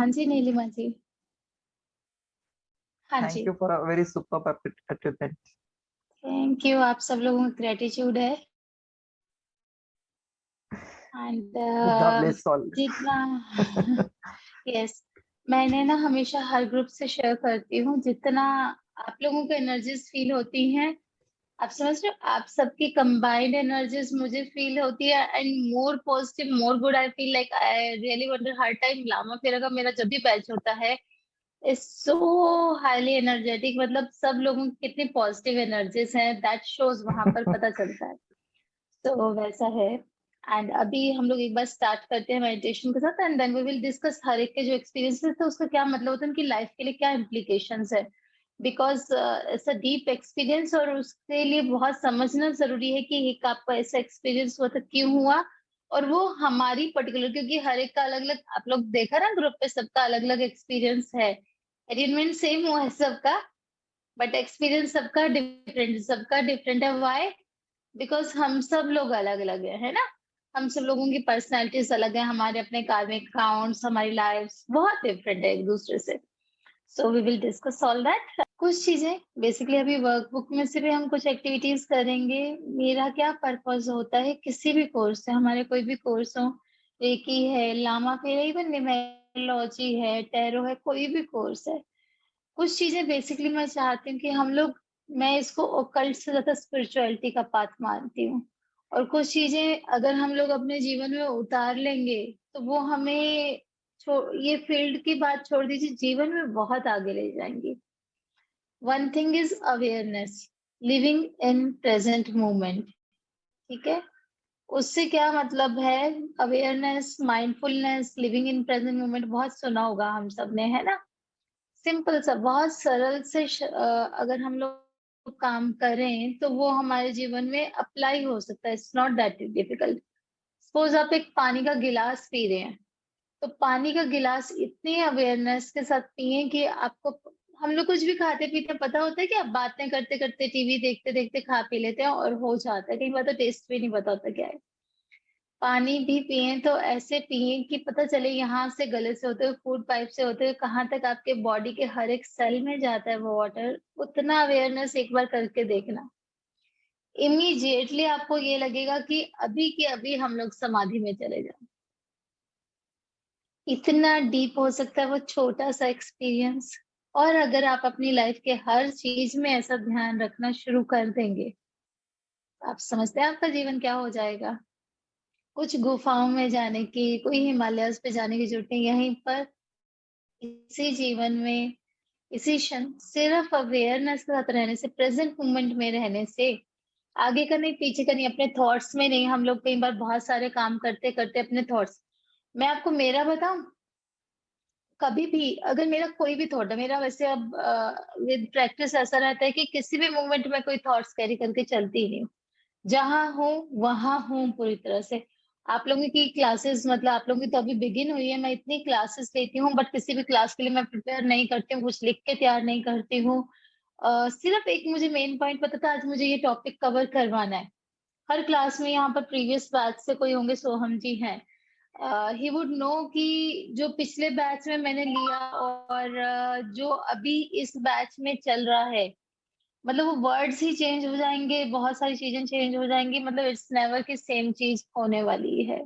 हाँ जी, नीलिमा जी। हाँ Thank जी। you for a very superb achievement. Thank you, आप सब लोगों का ग्रैटिट्यूड है। And Buddha bless all. जितना यस, मैंने ना हमेशा हर ग्रुप से शेयर करती हूँ, जितना आप लोगों को एनर्जीज फील होती हैं, आप समझ रहे हो, आप सबकी कंबाइंड एनर्जीज मुझे फील होती है, and more positive, more good. I feel like I really wonder, हर टाइम लामा फेरा का मेरा जब भी बैच होता है, इज सो हाईली एनर्जेटिक। मतलब सब लोगों की कितनी पॉजिटिव एनर्जीज हैं, दैट शोज वहां पर पता चलता है। तो वैसा है। एंड अभी हम लोग एक बार स्टार्ट करते हैं मेडिटेशन के साथ, and then we will discuss हर एक के जो एक्सपीरियंस है, तो उसका क्या मतलब होता है, उनकी लाइफ के लिए क्या इम्प्लीकेशंस है। Because it's a deep experience, और उसके लिए बहुत समझना जरूरी है कि एक आपका ऐसा एक्सपीरियंस हुआ तो क्यों हुआ, और वो हमारी पर्टिकुलर, क्योंकि हर एक का अलग अलग, आप लोग देखा ना ग्रुप पे सबका अलग अलग एक्सपीरियंस है। इट डोंट मीन सेम हुआ है सबका, बट एक्सपीरियंस सबका डिफरेंट है। व्हाई? बिकॉज हम सब लोग अलग अलग है ना। हम सब लोगों की पर्सनैलिटीज अलग है, हमारे अपने कार्मिक काउंट्स, हमारी लाइफ्स बहुत डिफरेंट है एक दूसरे से। So we will discuss all that. कुछ चीजें बेसिकली अभी वर्कबुक में से भी हम कुछ एक्टिविटीज करेंगे। मेरा क्या पर्पस होता है किसी भी कोर्स से, हमारे कोई भी कोर्स हो, रेकी है, लामा फेरा, इवन न्यूमेरोलॉजी है, टैरो है, कोई भी कोर्स है, कुछ चीजें बेसिकली मैं चाहती हूँ कि हम लोग, मैं इसको ओकल्ट से ज्यादा स्पिरिचुअलिटी का पाथ मानती हूँ, और कुछ चीजें अगर हम लोग अपने जीवन में उतार लेंगे तो वो हमें ये फील्ड की बात छोड़ दीजिए, जीवन में बहुत आगे ले जाएंगी। One thing is awareness, living in present moment. ठीक है, उससे क्या मतलब है? Awareness, mindfulness, living in present moment बहुत सुना होगा हम सब ने, है ना। सिंपल सा, बहुत सरल से अगर हम लोग काम करें तो वो हमारे जीवन में अप्लाई हो सकता है। It's not that difficult. Suppose आप एक पानी का गिलास पी रहे हैं, तो पानी का गिलास इतनी अवेयरनेस के साथ पिए कि आपको, हम लोग कुछ भी खाते पीते पता होता है कि आप बातें करते करते, टीवी देखते देखते खा पी लेते हैं और हो जाता है, कई बार तो टेस्ट भी नहीं पता होता क्या है। पानी भी पिए तो ऐसे पिए कि पता चले यहाँ से गले से होते हुए, फूड पाइप से होते हुए कहाँ तक आपके बॉडी के हर एक सेल में जाता है वो वाटर। उतना अवेयरनेस एक बार करके देखना, इमीडिएटली आपको ये लगेगा कि अभी के अभी हम लोग समाधि में चले जाए। इतना डीप हो सकता है वो छोटा सा एक्सपीरियंस। और अगर आप अपनी लाइफ के हर चीज में ऐसा ध्यान रखना शुरू कर देंगे, आप समझते हैं आपका जीवन क्या हो जाएगा। कुछ गुफाओं में जाने की, कोई हिमालयस पे जाने की जरूरत नहीं, यहीं पर इसी जीवन में, इसी क्षण सिर्फ अवेयरनेस के साथ रहने से, प्रेजेंट मोमेंट में रहने से, आगे का नहीं पीछे का नहीं, अपने थॉट्स में नहीं। हम लोग कई बार बहुत सारे काम करते करते अपने थॉट्स, मैं आपको मेरा बताऊं, कभी भी अगर मेरा कोई भी थॉट है, मेरा वैसे अब विद प्रैक्टिस ऐसा रहता है कि किसी भी मोमेंट में कोई थॉट्स कैरी करके चलती ही नहीं हूँ। जहां हूँ वहां हूँ पूरी तरह से। आप लोगों की क्लासेस, मतलब आप लोगों की तो अभी बिगिन हुई है, मैं इतनी क्लासेस लेती हूँ, बट किसी भी क्लास के लिए मैं प्रिपेयर नहीं करती हूँ, कुछ लिख के तैयार नहीं करती हूँ। सिर्फ एक मुझे मेन पॉइंट पता था, आज मुझे ये टॉपिक कवर करवाना है। हर क्लास में, यहाँ पर प्रीवियस बैच से कोई होंगे, सोहम जी हैं, ही वुड नो कि जो पिछले बैच में मैंने लिया और जो अभी इस बैच में चल रहा है, मतलब वो वर्ड्स ही चेंज हो जाएंगे, बहुत सारी चीजें चेंज हो जाएंगी, मतलब इट्स नेवर की सेम चीज होने वाली है।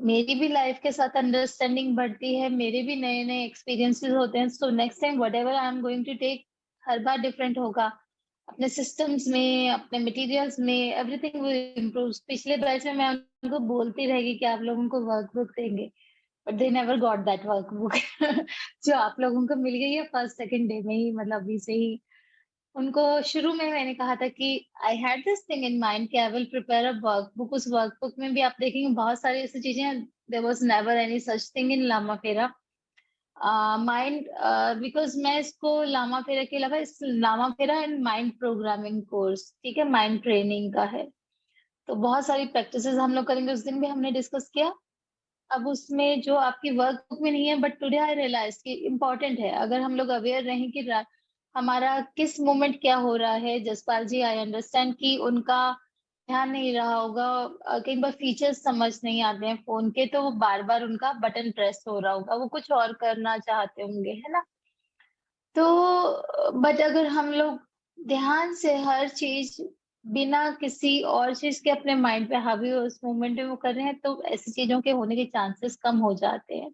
मेरी भी लाइफ के साथ अंडरस्टैंडिंग बढ़ती है, मेरे भी नए नए एक्सपीरियंसेस होते हैं। So next time whatever I am going to take, हर बार डिफरेंट होगा, अपने सिस्टम्स में, अपने मटेरियल्स में, एवरीथिंग विल इम्प्रूव। पिछले बैच में मैं उनको बोलती रहेगी कि आप लोगों को वर्कबुक देंगे, but they never got that workbook जो आप लोगों को मिल गई है फर्स्ट सेकंड डे में ही, मतलब अभी से ही। उनको शुरू में मैंने कहा था कि I had this thing in mind कि I will prepare a workbook. उस वर्कबुक में भी आप देखेंगे बहुत सारी ऐसी चीजें हैं, there was never any such thing in Lama Fera mind, because मैं इसको लामा फेरा के अलावा, इस Lama Fera and mind programming course, ठीक है, माइंड ट्रेनिंग का है। तो बहुत सारी प्रैक्टिसेस हम लोग करेंगे, उस दिन भी हमने डिस्कस किया। अब उसमें जो आपकी वर्कबुक में नहीं है, बट टुडे आई रियलाइज कि इम्पोर्टेंट है, अगर हम लोग अवेयर रहें कि हमारा किस मोमेंट क्या हो रहा है। जसपाल जी, आई अंडरस्टैंड कि उनका ध्यान नहीं रहा होगा, कई बार फीचर्स समझ नहीं आते हैं फोन के, तो वो बार बार उनका बटन प्रेस हो रहा होगा, वो कुछ और करना चाहते होंगे, है ना। तो बट अगर हम लोग ध्यान से हर चीज बिना किसी और चीज के अपने माइंड पे हावी हो उस मोमेंट में वो कर रहे हैं, तो ऐसी चीजों के होने के चांसेस कम हो जाते हैं।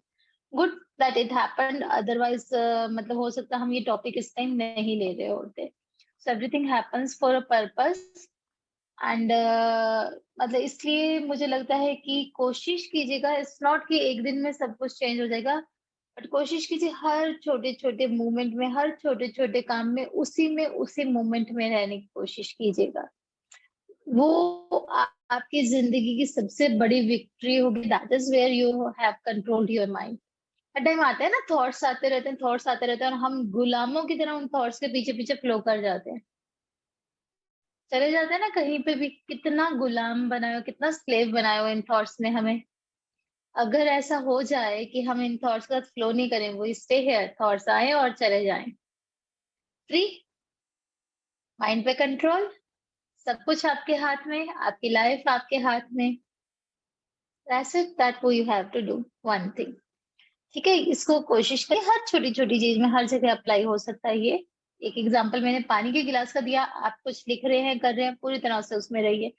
Good that it happened, otherwise मतलब हो सकता है हम ये टॉपिक इस टाइम नहीं ले रहे होते। So everything happens for a purpose, and मतलब इसलिए मुझे लगता है कि कोशिश कीजिएगा, इट्स नॉट कि एक दिन में सब कुछ चेंज हो जाएगा, बट कोशिश कीजिए हर छोटे छोटे मूवमेंट में, हर छोटे छोटे काम में उसी में उसी मोमेंट में रहने की कोशिश कीजिएगा। वो आपकी जिंदगी की सबसे बड़ी विक्ट्री होगी। That is where you have controlled your mind. हर टाइम आते हैं ना, थॉट्स आते रहते हैं, थॉट्स आते रहते हैं, और हम गुलामों की तरह उन थॉट्स के पीछे पीछे फ्लो कर जाते हैं, चले जाते हैं ना कहीं पे भी। कितना गुलाम बनाए हो, कितना स्लेव बनाए हो इन थॉट्स ने हमें। अगर ऐसा हो जाए कि हम इन थॉट्स का फ्लो नहीं करें, वो स्टे हियर, थॉट्स आए और चले जाएं, फ्री, माइंड पे कंट्रोल, सब कुछ आपके हाथ में, आपकी लाइफ आपके हाथ में। दैट्स इट, दैट वो you have to do one thing. ठीक है, इसको कोशिश करिए, हर छोटी छोटी चीज में हर जगह अप्लाई हो सकता है ये। एक एग्जांपल मैंने पानी के गिलास का दिया, आप कुछ लिख रहे हैं, कर रहे हैं, पूरी तरह से उसमें रहिए।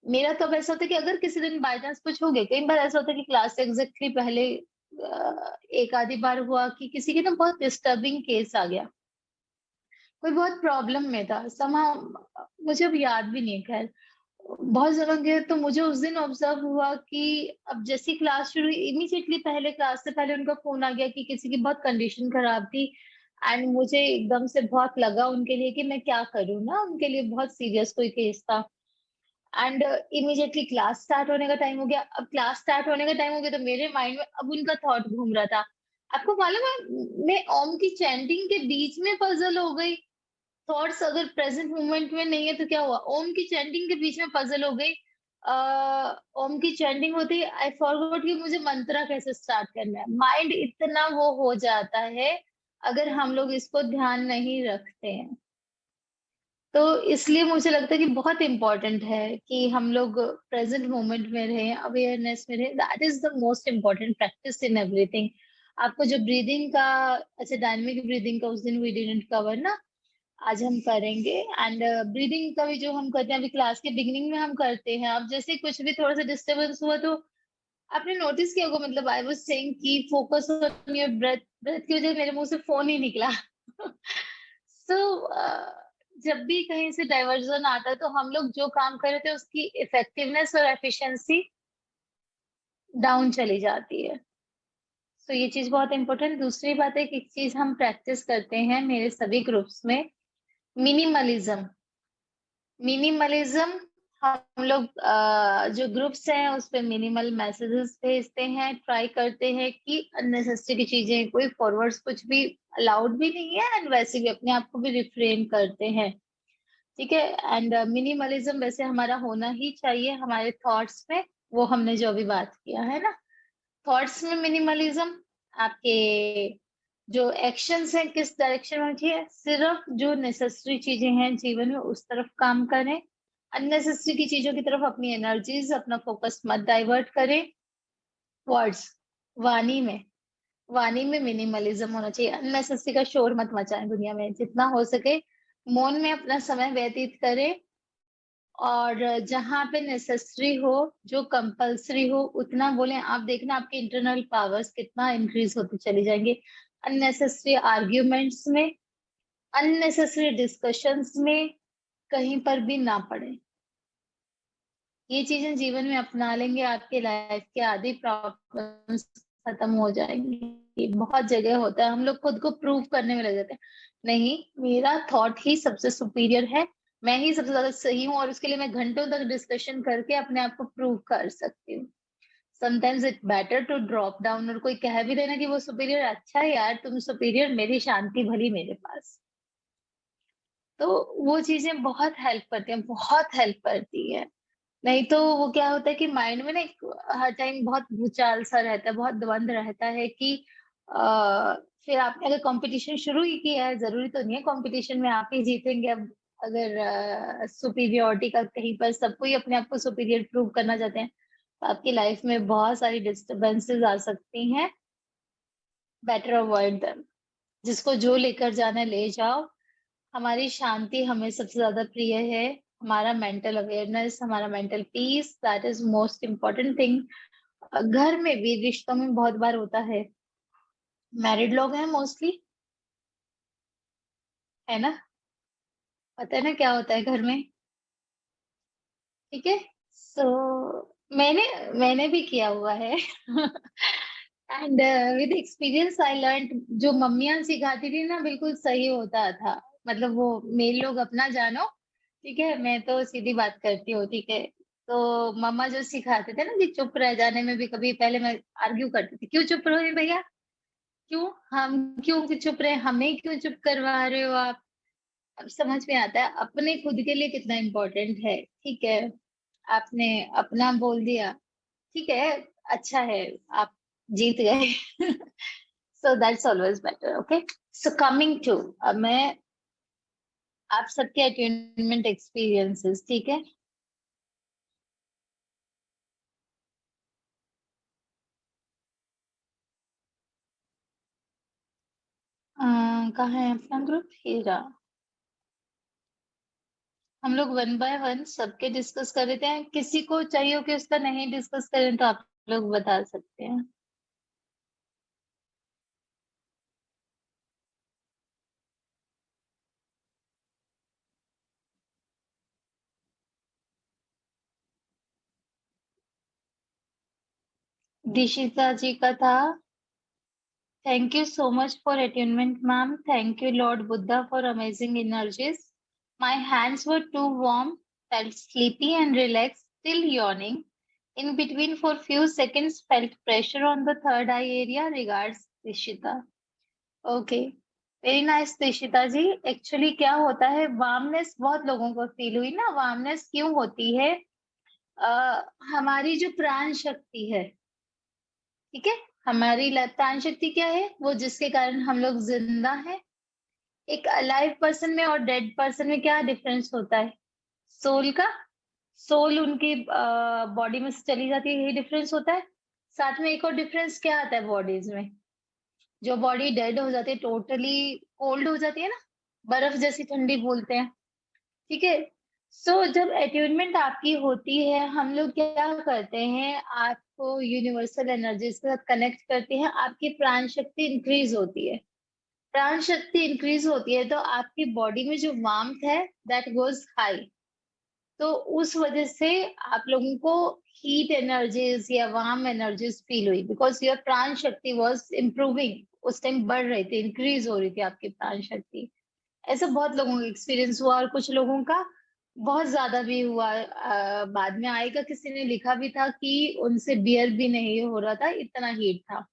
मेरा तो अब ऐसा होता है कि अगर किसी दिन बाय चांस कुछ हो गया, कई बार ऐसा होता है कि क्लास से एग्जैक्टली पहले एक आधी बार हुआ कि किसी के ना बहुत डिस्टर्बिंग केस आ गया, कोई बहुत प्रॉब्लम में था समा, मुझे अब याद भी नहीं है, खैर बहुत जगह गए, तो मुझे उस दिन ऑब्जर्व हुआ कि अब जैसी क्लास शुरू हुई, इमीडिएटली पहले क्लास से पहले उनका फोन आ गया कि किसी की बहुत कंडीशन खराब थी। एंड मुझे एकदम से बहुत लगा उनके लिए कि मैं क्या करूँ ना, उनके लिए बहुत सीरियस कोई केस था। एंड इमीडिएटली क्लास स्टार्ट होने का टाइम हो गया। अब क्लास स्टार्ट होने का टाइम हो गया तो मेरे माइंड में अब उनका थॉट घूम रहा था। आपको मालूम है, मैं ओम की चैंटिंग के बीच में पजल हो गई। थॉट्स अगर प्रेजेंट मोमेंट में नहीं है तो क्या हुआ, ओम की चैंटिंग के बीच में पजल हो गई। ओम की चैंटिंग होती है, आई फॉरगॉट कि मुझे मंत्रा कैसे स्टार्ट करना है। माइंड इतना वो हो जाता है अगर हम लोग इसको ध्यान नहीं रखते हैं। तो इसलिए मुझे लगता है कि बहुत इंपॉर्टेंट है कि हम लोग प्रेजेंट मोमेंट में रहें, अवेयरनेस में रहें। That is the most important practice in everything. आपको जो ब्रीदिंग का, अच्छा डायनेमिक ब्रीदिंग का उस दिन वी डिडंट कवर ना, आज हम करेंगे। एंड ब्रीदिंग का भी जो हम करते हैं अभी क्लास के बिगिनिंग में हम करते हैं, अब जैसे कुछ भी थोड़ा सा डिस्टरबेंस हुआ तो आपने नोटिस किया होगा, मतलब आई वाज सेइंग कि focus on your breath, breath की वजह से मेरे मुंह से फोन ही निकला। सो जब भी कहीं से डाइवर्जन आता है तो हम लोग जो काम कर रहे थे उसकी इफेक्टिवनेस और एफिशिएंसी डाउन चली जाती है। तो ये चीज बहुत इंपॉर्टेंट। दूसरी बात है कि एक चीज हम प्रैक्टिस करते हैं मेरे सभी ग्रुप्स में, मिनिमलिज्म। मिनिमलिज्म, हम लोग जो ग्रुप्स हैं उस पे मिनिमल मैसेजेस भेजते हैं, ट्राई करते हैं कि अननेसेसरी की चीजें, कोई फॉरवर्ड्स कुछ भी अलाउड भी नहीं है, एंड वैसे भी अपने आप को भी रिफ्रेन करते हैं। ठीक है, एंड मिनिमलिज्म वैसे हमारा होना ही चाहिए हमारे थॉट्स में, वो हमने जो अभी बात किया है ना, थॉट्स में मिनिमलिज्म। आपके जो एक्शंस हैं किस डायरेक्शन में चाहिए, सिर्फ जो नेसेसरी चीजें हैं जीवन में उस तरफ काम करें। अननेसेसरी की चीजों की तरफ अपनी एनर्जीज, अपना फोकस मत डाइवर्ट करें। वर्ड्स, वाणी में, वाणी में मिनिमलिज्म होना चाहिए। अननेसेसरी का शोर मत मचाएं दुनिया में, जितना हो सके मौन में अपना समय व्यतीत करें। और जहां पे नेसेसरी हो, जो कंपल्सरी हो उतना बोलें। आप देखना आपके इंटरनल पावर्स कितना इंक्रीज होते चले जाएंगे। अननेसेसरी आर्ग्यूमेंट्स में, अननेसेसरी डिस्कशंस में कहीं पर भी ना पड़े। ये चीजें जीवन में अपना लेंगे, आपके लाइफ के आधी प्रॉब्लम्स खत्म हो जाएंगी। ये बहुत जगह होता है, हम लोग खुद को प्रूव करने में लग जाते हैं, नहीं मेरा थॉट ही सबसे सुपीरियर है, मैं ही सबसे ज्यादा सही हूँ, और उसके लिए मैं घंटों तक डिस्कशन करके अपने आप को प्रूव कर सकती हूँ। Sometimes it better to drop down, और कोई कह भी देना कि वो सुपीरियर, अच्छा है यार तुम सुपीरियर, मेरी शांति भली मेरे पास। तो वो चीजें बहुत हेल्प करती हैं, बहुत हेल्प करती है। नहीं तो वो क्या होता है कि माइंड में ना हर टाइम बहुत भूचाल सा रहता है, बहुत द्वंद रहता है कि फिर आपने अगर कंपटीशन शुरू ही किया है, जरूरी तो नहीं है कंपटीशन में आप ही जीतेंगे। अब अगर सुपीरियोरिटी का कहीं पर सबको ही अपने आप को सुपीरियर प्रूव करना चाहते हैं तो आपकी लाइफ में बहुत सारी डिस्टरबेंसेस आ सकती हैं। Better avoid them. जिसको जो लेकर जाना है ले जाओ। हमारी शांति हमें सबसे ज्यादा प्रिय है। हमारा मेंटल अवेयरनेस, हमारा mental peace, that is most important thing. घर में भी, रिश्तों में बहुत बार होता है, मैरिड लोग हैं मोस्टली, है ना, पता है ना क्या होता है घर में। ठीक है। सो मैंने मैंने भी किया हुआ है and with experience I learn. जो मम्मियां सिखाती थी ना बिल्कुल सही होता था। मतलब वो मेल लोग अपना जानो, ठीक है, मैं तो सीधी बात करती हूँ, ठीक है। तो मम्मा जो सिखाते थे ना कि चुप रह जाने में भी, कभी पहले मैं आर्ग्यू करती थी, क्यों चुप रहे भैया, क्यों, हम क्यों चुप रहे, हमें क्यों चुप करवा रहे हो आप। अब समझ में आता है अपने खुद के लिए कितना इम्पोर्टेंट है। ठीक है, आपने अपना बोल दिया, ठीक है, अच्छा है, आप जीत गए so that's always better. Okay, so coming to, अब मैं आप सबके अटेनमेंट एक्सपीरियंसेस, ठीक है। कहाँ है अपना ग्रुप, ये रहा। हम लोग वन बाय वन सबके डिस्कस कर रहे थे। किसी को चाहिए हो कि उसका नहीं डिस्कस करें तो आप लोग बता सकते हैं। दिशिता जी का था, thank you so much for attunement, ma'am. Thank you, Lord Buddha, for amazing energies. My hands were too warm, felt sleepy and relaxed, still yawning. In between, for few seconds, felt pressure on the third eye area. Regards, Dishita. Okay. Very nice Dishita ji. Actually क्या होता है, warmness बहुत लोगों को feel हुई ना। Warmness क्यों होती है? हमारी जो प्राण शक्ति है, ठीक है, हमारी प्राण शक्ति क्या है, वो जिसके कारण हम लोग जिंदा हैं। एक अलाइव पर्सन में और डेड पर्सन में क्या डिफरेंस होता है? सोल का, सोल उनकी बॉडी में से चली जाती है, यही डिफरेंस होता है। साथ में एक और डिफरेंस क्या आता है बॉडीज में, जो बॉडी डेड हो जाती है, टोटली कोल्ड हो जाती है ना, बर्फ जैसी ठंडी बोलते हैं, ठीक है। सो जब अट्यूनमेंट आपकी होती है, हम लोग क्या करते हैं, आपको यूनिवर्सल एनर्जीज के साथ कनेक्ट करते हैं, आपकी प्राण शक्ति इंक्रीज होती है। प्राण शक्ति इंक्रीज होती है तो आपकी बॉडी में जो वार्मथ है दैट गोज हाई। तो उस वजह से आप लोगों को हीट एनर्जीज या वार्म एनर्जीज फील हुई, बिकॉज योर प्राण शक्ति वाज इम्प्रूविंग। उस टाइम बढ़ रही थी, इंक्रीज हो रही थी आपकी प्राण शक्ति। ऐसा बहुत लोगों का एक्सपीरियंस हुआ और कुछ लोगों का बहुत ज्यादा भी हुआ। बाद में आएगा, किसी ने लिखा भी था कि उनसे बियर भी नहीं हो रहा था, इतना हीट था।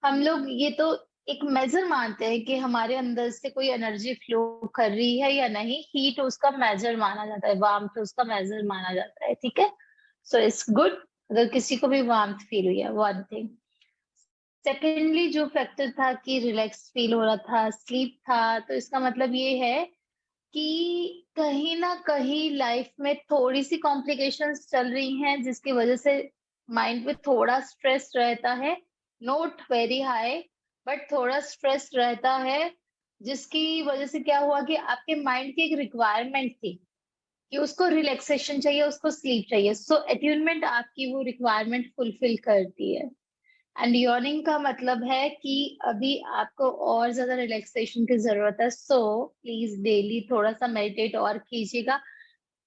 हम लोग ये तो एक मेजर मानते हैं कि हमारे अंदर से कोई एनर्जी फ्लो कर रही है या नहीं। हीट उसका मेजर माना जाता है, वार्मथ उसका मेजर माना जाता है, ठीक है। सो इट्स गुड अगर किसी को भी वार्मथ फील हुई है, वन थिंग। सेकेंडली जो फैक्टर था कि रिलैक्स फील हो रहा था, स्लीप था, तो इसका मतलब ये है कि कहीं ना कहीं लाइफ में थोड़ी सी कॉम्प्लिकेशंस चल रही हैं, जिसकी वजह से माइंड पे थोड़ा स्ट्रेस रहता है। नोट वेरी हाई, बट थोड़ा स्ट्रेस रहता है। जिसकी वजह से क्या हुआ कि आपके माइंड की एक रिक्वायरमेंट थी कि उसको रिलैक्सेशन चाहिए, उसको स्लीप चाहिए। सो अट्यूनमेंट आपकी वो रिक्वायरमेंट फुलफिल करती है। एंड यॉर्निंग का मतलब है कि अभी आपको और ज्यादा रिलैक्सेशन की जरूरत है। सो प्लीज डेली थोड़ा सा मेडिटेट और कीजिएगा।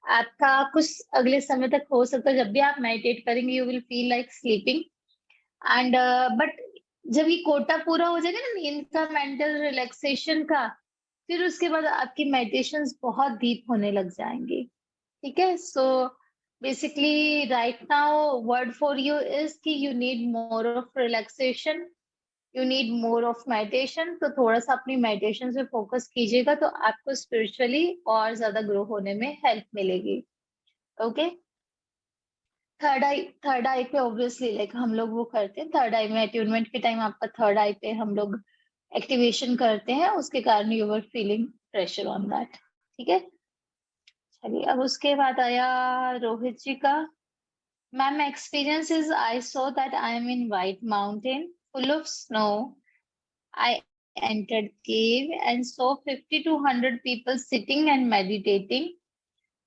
आपका कुछ अगले समय तक हो सकता है, जब भी आप मेडिटेट करेंगे you will feel like sleeping. And but जब ये कोटा पूरा हो जाएगा ना नींद का, मेंटल रिलैक्सेशन का, फिर उसके बाद आपकी मेडिटेशंस बहुत डीप होने लग जाएंगी। ठीक है। सो basically right now word for you is कि you need more of relaxation, you need more of meditation। तो थोड़ा सा अपनी मेडिटेशन पे फोकस कीजिएगा तो आपको स्पिरिचुअली और ज्यादा ग्रो होने में हेल्प मिलेगी। ओके। थर्ड आई पे ऑब्वियसली लाइक हम लोग वो करते हैं, थर्ड आई में अट्यूनमेंट के टाइम आपका थर्ड आई पे हम लोग एक्टिवेशन करते हैं, उसके कारण you were feeling pressure on that. ठीक है। चलिए, अब उसके बाद आया रोहित जी का। Ma'am, experience is I saw that I am in White Mountain, full of snow. I entered cave and saw 50 to 100 people sitting and meditating.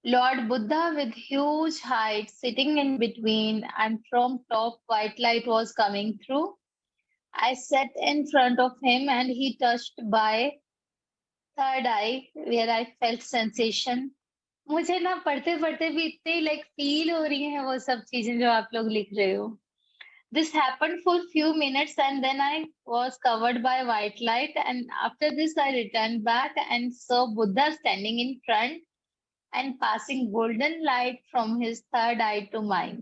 Lord Buddha with huge height sitting in between, and from top white light was coming through. I sat in front of him and he touched by third eye where I felt sensation. मुझे ना पढ़ते पढ़ते भी इतने like feel हो रही हैं वो सब चीजें जो आप लोग लिख रहे हो. This happened for few minutes and then I was covered by white light, and after this I returned back and saw Buddha standing in front and passing golden light from his third eye to mine.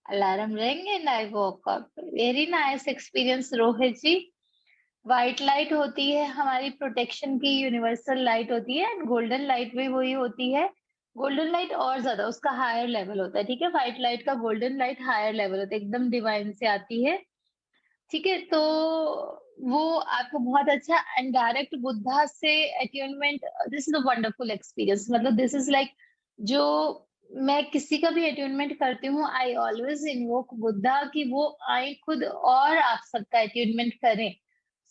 Alarm rang and I woke up. Very nice experience, Rohit ji. White light होती है हमारी protection की, universal light होती है, and golden light भी वही होती है. गोल्डन लाइट और ज्यादा उसका हायर लेवल होता है, ठीक है. व्हाइट लाइट का गोल्डन लाइट हायर लेवल होता है, एकदम डिवाइन से आती है, ठीक है. तो वो आपको बहुत अच्छा एंड डायरेक्ट बुद्धा से attunement, this is a wonderful experience. मतलब दिस इज लाइक, जो मैं किसी का भी अट्यूनमेंट करती हूँ, आई ऑलवेज इन्वोक बुद्धा कि वो आए खुद और आप सबका अट्यूनमेंट करें.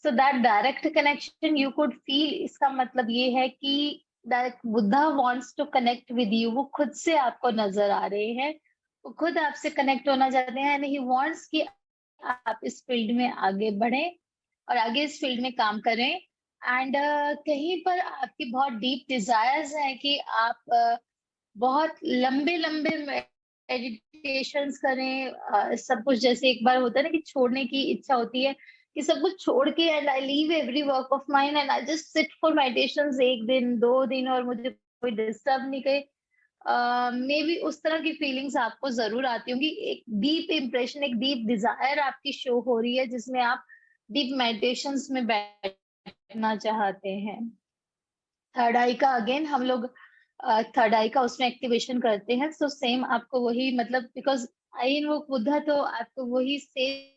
So that direct connection you could feel. इसका मतलब ये है कि direct Buddha wants to connect with you. वो खुद से आपको नजर आ रहे हैं, वो खुद आपसे कनेक्ट होना चाहते हैं, एंड ही वांट्स कि आप इस फील्ड में आगे बढ़ें और आगे इस फील्ड में काम करें. एंड कहीं पर आपकी बहुत डीप डिजायर्स हैं कि आप बहुत लंबे लंबे मेडिटेशंस करें. सब कुछ जैसे एक बार होता है ना कि छोड़ने की इच्छा होती है कि सब कुछ छोड़ के and I leave every work of mind and I just sit for meditations, एक दिन 2 दिन, और मुझे कोई डिस्टर्ब नहीं करे. मे बी उस तरह की फीलिंग्स आपको जरूर आती होंगी. एक डीप इम्प्रेशन, एक डीप डिजायर आपकी शो हो रही है जिसमें आप डीप मेडिटेशंस में बैठना चाहते हैं. थर्ड आई का अगेन हम लोग थर्ड आई का उसमें एक्टिवेशन करते हैं. सो सेम आपको वही, मतलब बिकॉज आई इन वो बुद्धा, तो आपको वही सेम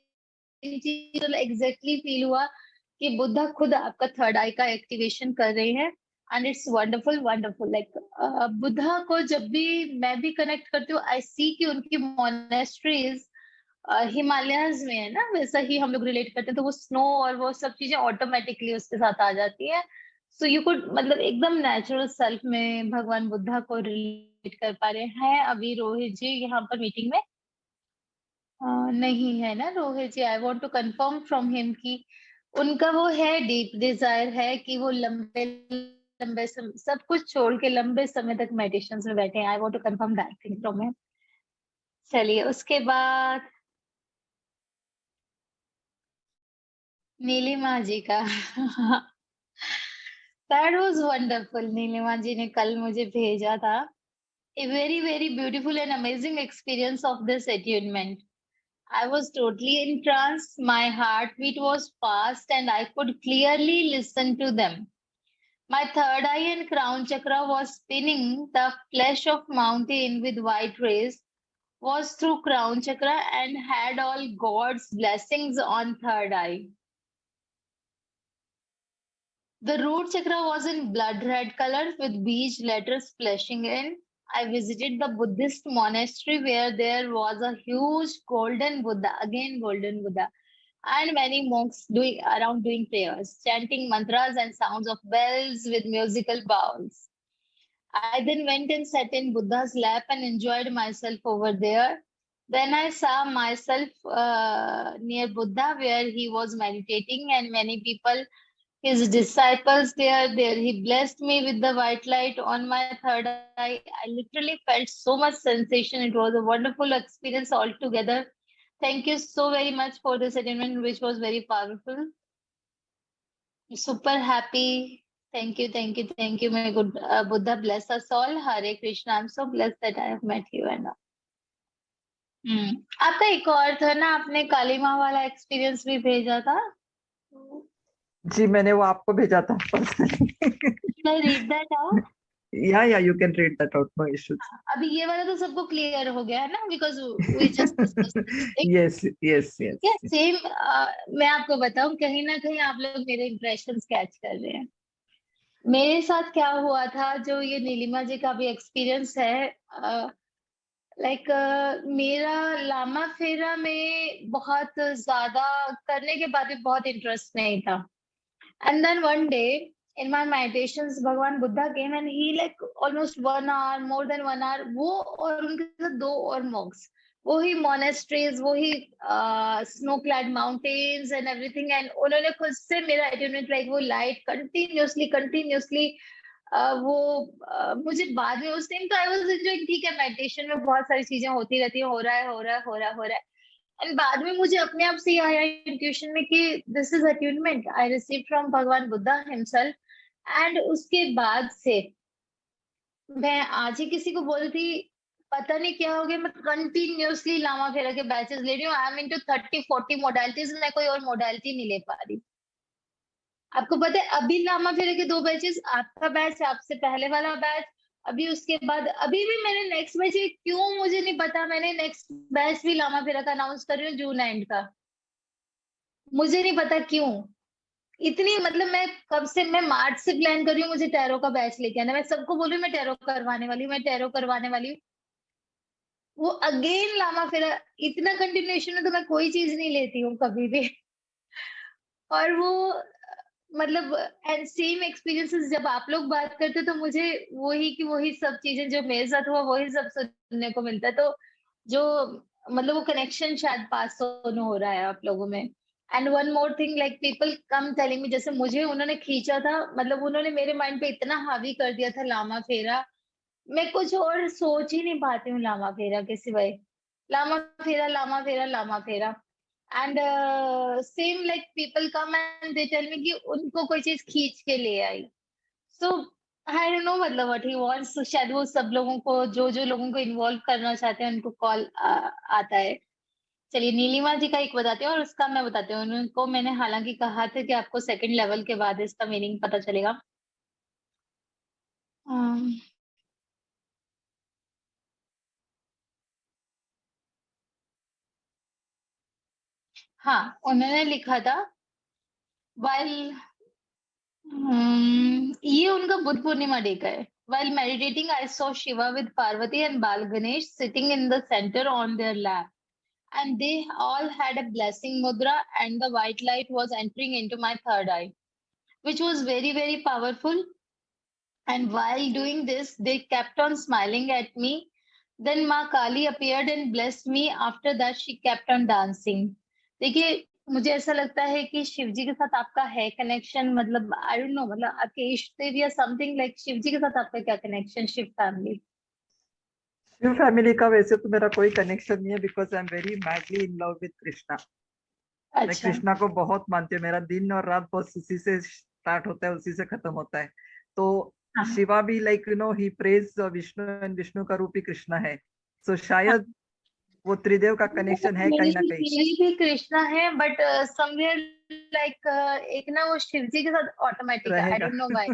चीज एग्जैक्टली फील हुआ कि बुद्धा खुद आपका थर्ड आई का एक्टिवेशन कर रहे हैं. And it's wonderful wonderful. Like Buddha को जब भी मैं भी कनेक्ट करती हूँ, आई सी कि उनकी मोनेस्ट्रीज हिमालयाज में है ना, वैसा ही हम लोग रिलेट करते हैं. तो वो स्नो और वो सब चीजें ऑटोमेटिकली उसके साथ आ जाती है. सो यू कुड, मतलब एकदम नेचुरल सेल्फ में भगवान बुद्धा को रिलेट कर पा रहे हैं. अभी रोहित जी यहाँ पर मीटिंग में नहीं है ना Rohit ji. I want to confirm from him कि उनका वो है, डीप डिजायर है कि वो लंबे लंबे सब कुछ छोड़ के लंबे समय तक मेडिटेशन में बैठे हैं. I want to confirm that thing from him. चलिए, उसके बाद नीलिमा जी का. That was wonderful. Nilima ji ने कल मुझे भेजा था. A very, very beautiful and amazing experience of this attunement. I was totally in trance. My heartbeat was fast and I could clearly listen to them. My third eye and crown chakra was spinning. The flesh of mountain with white rays was through crown chakra and had all God's blessings on third eye. The root chakra was in blood red color with beige letters flashing in. I visited the Buddhist monastery where there was a huge golden Buddha, again golden Buddha, and many monks doing prayers, chanting mantras and sounds of bells with musical bowls. I then went and sat in Buddha's lap and enjoyed myself over there. Then I saw myself near Buddha where he was meditating, and many people, his disciples, there. He blessed me with the white light on my third eye. I literally felt so much sensation. It was a wonderful experience altogether. Thank you so very much for this attunement, which was very powerful. Super happy. Thank you, thank you, thank you. May good Buddha bless us all. Hare Krishna. I'm so blessed that I have met you and all. आपका एक और था ना, आपने काली माँ वाला experience भी भेजा था. जी, मैंने वो आपको भेजा था personally. Can I read that out? Yeah, you can read that out, no issues. अभी ये वाला तो सबको क्लियर हो गया है ना, because we just yes. Same. मैं आपको बताऊं, कहीं ना कहीं आप लोग मेरे इंप्रेशन कैच कर रहे हैं. मेरे साथ क्या हुआ था, जो ये नीलिमा जी का भी एक्सपीरियंस है, लाइक मेरा लामा फेरा में बहुत ज़्यादा करने के बाद भी बहुत इंटरेस्ट नहीं था। And then one day in my meditations Bhagwan Buddha came and he like almost 1 hour, more than 1 hour, वो और उनके साथ 2 और मॉन्क्स, वही मोनेस्ट्रीज, वही snow clad mountains and everything, and उन्होंने खुद से मेरा अटेनमेंट, लाइक वो लाइट कंटिन्यूअसली कंटिन्यूअसली वो मुझे बाद में, उस टाइम तो आई वाज एंजॉयिंग, ठीक है मेडिटेशन में बहुत सारी चीजें होती रहती है, हो रहा है हो रहा है हो रहा है हो रहा है, एंड बाद में मुझे अपने आप से ये आया इंट्यूशन में कि this is attunement I receive from भगवान बुद्धा हिमसेल्फ। एंड उसके बाद से मैं आज ही किसी को बोलती, पता नहीं क्या हो गया, मैं कंटिन्यूअसली लामा फेरा के बैचेस ले रही हूँ, आई एम इनटू 30-40 मोडालिटीज, मैं कोई और मोडालिटी नहीं ले पा रही। आपको पता है अभी लामा फेरे के 2 बैचेस, आपका बैच, आपसे पहले वाला बैच, अभी उसके बाद अभी भी मैंने नेक्स्ट बैच, क्यों मुझे नहीं पता, मैंने नेक्स्ट बैच भी लामा फेरा का अनाउंस कर रही हूँ जून एंड का, मुझे नहीं पता क्यों। इतनी मतलब मैं कब से, मैं मार्च से प्लान कर रही हूँ मुझे टैरो का बैच लेके आना, मैं सबको बोल रही हूँ मैं टैरो करवाने वाली हूँ, मैं टैरो करवाने वाली हूँ, वो अगेन लामा फेरा, इतना कंटिन्यूएशन में तो मैं कोई चीज नहीं लेती हूँ कभी भी। और वो मतलब एंड सेम एक्सपीरियंसेस जब आप लोग बात करते तो मुझे वही की वही सब चीजें जो मेरे साथ हुआ वही सब सुनने को मिलता है, तो जो मतलब वो कनेक्शन शायद पास ऑन हो रहा है आप लोगों में। And one more thing, like people come telling me, जैसे मुझे उन्होंने खींचा था, मतलब उन्होंने मेरे माइंड पे इतना हावी कर दिया था लामा फेरा, मैं कुछ और सोच ही नहीं पाती हूँ लामा फेरा के सिवाय, Lama Fera Lama Fera Lama Fera. And same like people come and they tell me कि उनको कोई चीज खींच के ले आई, सो आई डोंट नो मतलब व्हाट ही वांट्स, शायद वो सब लोगों को, जो जो लोगों को इन्वॉल्व करना चाहते हैं उनको कॉल आता है। चलिए नीलिमा जी का एक बताती हूँ और उसका मैं बताती हूँ, उनको मैंने हालांकि कहा था कि आपको सेकंड लेवल के बाद इसका मीनिंग पता चलेगा। अम, हाँ, उन्होंने लिखा था वाइल, ये उनका बुद्ध पूर्णिमा डे का है। While meditating, I saw Shiva with Parvati and Bal Ganesh sitting in the center on their lap, and they all had a blessing mudra, and the white light was entering into my third eye, which was very, very powerful. And while doing this, they kept on smiling at me. Then Ma Kali appeared and blessed me. After that, she kept on dancing. देखिए, मुझे ऐसा लगता है कि शिव जी के साथ आपका है कनेक्शन, मतलब आई डोंट नो, मतलब आपके इष्ट देव या समथिंग, लाइक शिव जी के साथ आपका क्या connection, Shiv family? Shiv family का वैसे तो मेरा कोई कनेक्शन नहीं है, because I am very madly in love with Krishna. मैं अच्छा। कृष्णा को बहुत मानती हूँ, मेरा दिन और रात बस उसी से स्टार्ट होता है, उसी से खत्म होता है। तो हाँ, शिवा भी like he praise Vishnu, and Vishnu का रूप ही कृष्णा है। सो हाँ, शायद वो त्रिदेव का वो कनेक्शन है मेरी कहीं ना कहीं। मेरी भी कृष्णा है, बट समवेयर लाइक एक ना वो शिव जी के साथ ऑटोमेटिक है, आई रहेगा। डोंट नो व्हाई,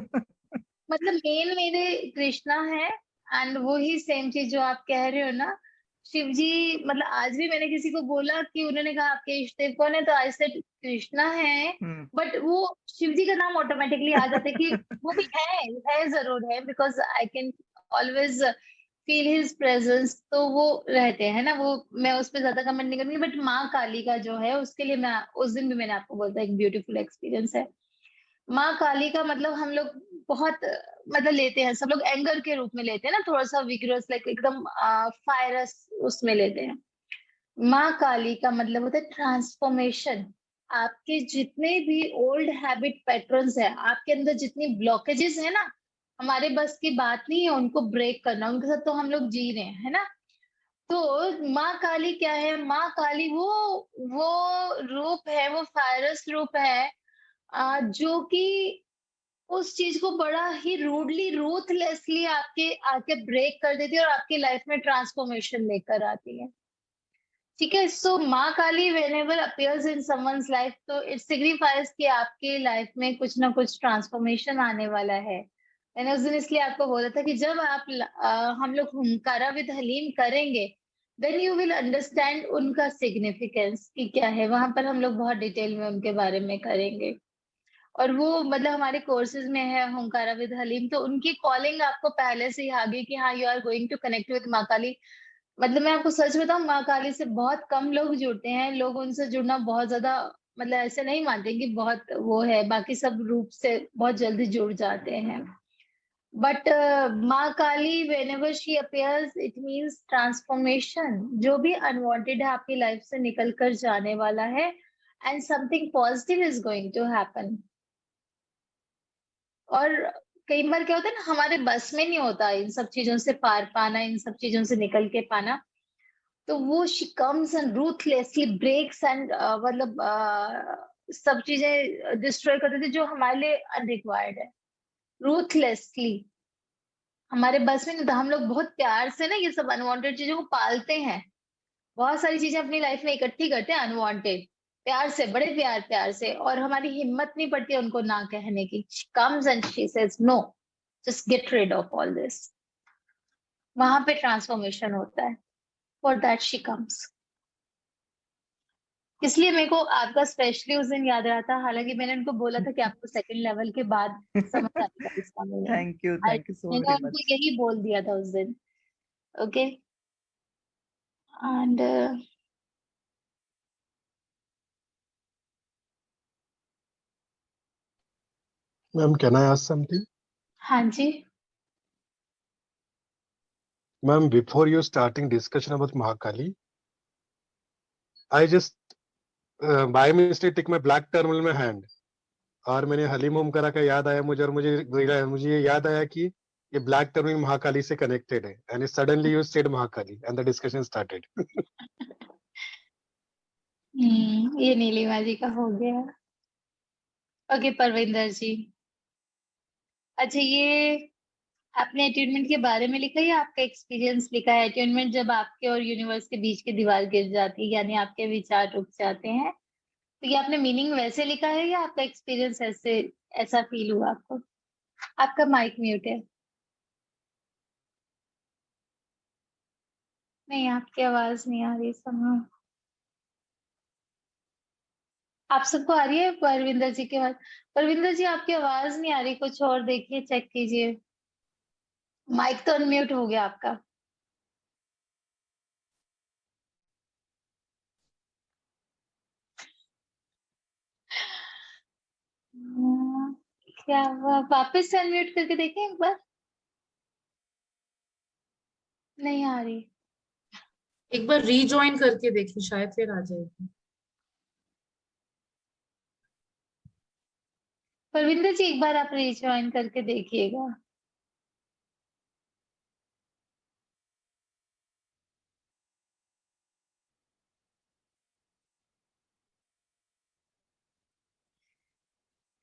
मतलब मेन मेरे कृष्णा है। एंड वो ही सेम चीज जो आप कह रहे हो ना, शिव जी, मतलब आज भी मैंने किसी को बोला कि उन्होंने कहा आपके इष्ट देव कौन है, तो आई सेड कृष्णा है, हम्म। बट वो शिव जी का नाम ऑटोमेटिकली आ जाता है कि वो भी है जरूर है, because I can always feel his presence, तो वो रहते हैं ना, वो मैं उस पर ज्यादा कमेंट नहीं करूंगी। बट माँ काली का जो है उसके लिए मैं उस दिन भी मैंने आपको बोला था, एक ब्यूटीफुल एक्सपीरियंस है। माँ काली का मतलब हम लोग बहुत मतलब लेते हैं, सब लोग एंगर के रूप में लेते हैं ना, थोड़ा सा विग्रस, लाइक एकदम फायरस उसमें लेते हैं। माँ काली का मतलब होता है ट्रांसफॉर्मेशन। आपके जितने भी ओल्ड हैबिट पैटर्न्स है, आपके अंदर जितनी ब्लॉकेजेस है ना, हमारे बस की बात नहीं है उनको ब्रेक करना, उनके साथ तो हम लोग जी रहे हैं, है ना। तो माँ काली क्या है, माँ काली वो रूप है, वो फायरस रूप है, जो कि उस चीज को बड़ा ही रूडली रूथलेसली आपके आके ब्रेक कर देती है और आपकी लाइफ में ट्रांसफॉर्मेशन लेकर आती है। ठीक है, so Maa Kali whenever appears in someone's life, तो इट सिग्निफाइज कि आपके लाइफ में कुछ ना कुछ ट्रांसफॉर्मेशन आने वाला है। मैंने उस दिन इसलिए आपको बोला था कि जब हम लोग हुंकारा विद हलीम करेंगे, देन यू विल अंडरस्टैंड उनका सिग्निफिकेंस कि क्या है, वहां पर हम लोग बहुत डिटेल में उनके बारे में करेंगे। और वो मतलब हमारे कोर्सेज में है हुंकारा विद हलीम, तो उनकी कॉलिंग आपको पहले से ही आ गई कि हाँ you are going to connect with Maa Kali. मतलब मैं आपको सच बताऊं, माँ काली से बहुत कम लोग जुड़ते हैं, लोग उनसे जुड़ना बहुत ज्यादा मतलब ऐसे नहीं मानते कि बहुत वो है, बाकी सब रूप से बहुत जल्दी जुड़ जाते हैं। बट माँ काली whenever she appears it means transformation, जो भी अनवांटेड है आपकी लाइफ से निकल कर जाने वाला है, and something positive is going to happen। और कई बार क्या होता है ना, हमारे बस में नहीं होता इन सब चीजों से पार पाना, इन सब चीजों से निकल के पाना, तो वो she comes and ruthlessly breaks and मतलब सब चीजें डिस्ट्रॉय कर देती जो हमारे लिए अनरिक्वायर्ड है, रूथलेसली। हमारे बस में नहीं था, हम लोग बहुत प्यार से ना ये सब अनवांटेड चीजों को पालते हैं, बहुत सारी चीजें अपनी लाइफ में इकट्ठी करते हैं अनवांटेड, प्यार से, बड़े प्यार प्यार से, और हमारी हिम्मत नहीं पड़ती उनको ना कहने की। Comes and she says no, just get rid of all this. वहां पे ट्रांसफॉर्मेशन होता है, फॉर दैट शी कम्स। इसलिए मेरे को आपका स्पेशली उस दिन याद रहा था, हालांकि मैंने उनको बोला था कि आपको सेकंड लेवल के बाद समझ आएगा इसका मीनिंग। थैंक यू सो मैंने वेरी उनको मच। यही बोल दिया था उस दिन। Okay and Ma'am, can I ask something? हाँ जी। Ma'am, before you starting discussion about Mahakali, I just by mistake take my black terminal में hand, और मैंने हलीम हुमकरा का याद आया मुझे, और मुझे ये याद आया कि ये ब्लैक टर्मिंग महाकाली से कनेक्टेड है, and suddenly you said Mahakali and the discussion started. ये नीलिमा जी का हो गया। ओके परविंदर जी, अच्छा ये आपने अटेन्मेंट के बारे में लिखा है या आपका एक्सपीरियंस लिखा है? अटेन्मेंट जब आपके और यूनिवर्स के बीच की दीवार गिर जाती है, यानी आपके विचार रुक जाते हैं, तो ये आपने मीनिंग वैसे लिखा है या आपका एक्सपीरियंस ऐसे ऐसा फील हुआ आपको? आपका माइक म्यूट है। नहीं, आपकी आवाज नहीं आ रही समझो। आप सबको आ रही है परविंदर जी के बाद? परविंदर जी आपकी आवाज नहीं आ रही, कुछ और देखिए, चेक कीजिए। माइक तो अनम्यूट हो गया आपका। क्या हुआ? वापस से अनम्यूट करके देखें एक बार। नहीं आ रही। एक बार रीजॉइन करके देखिए, शायद फिर आ जाएगी। परविंदर जी एक बार आप रीजॉइन करके देखिएगा।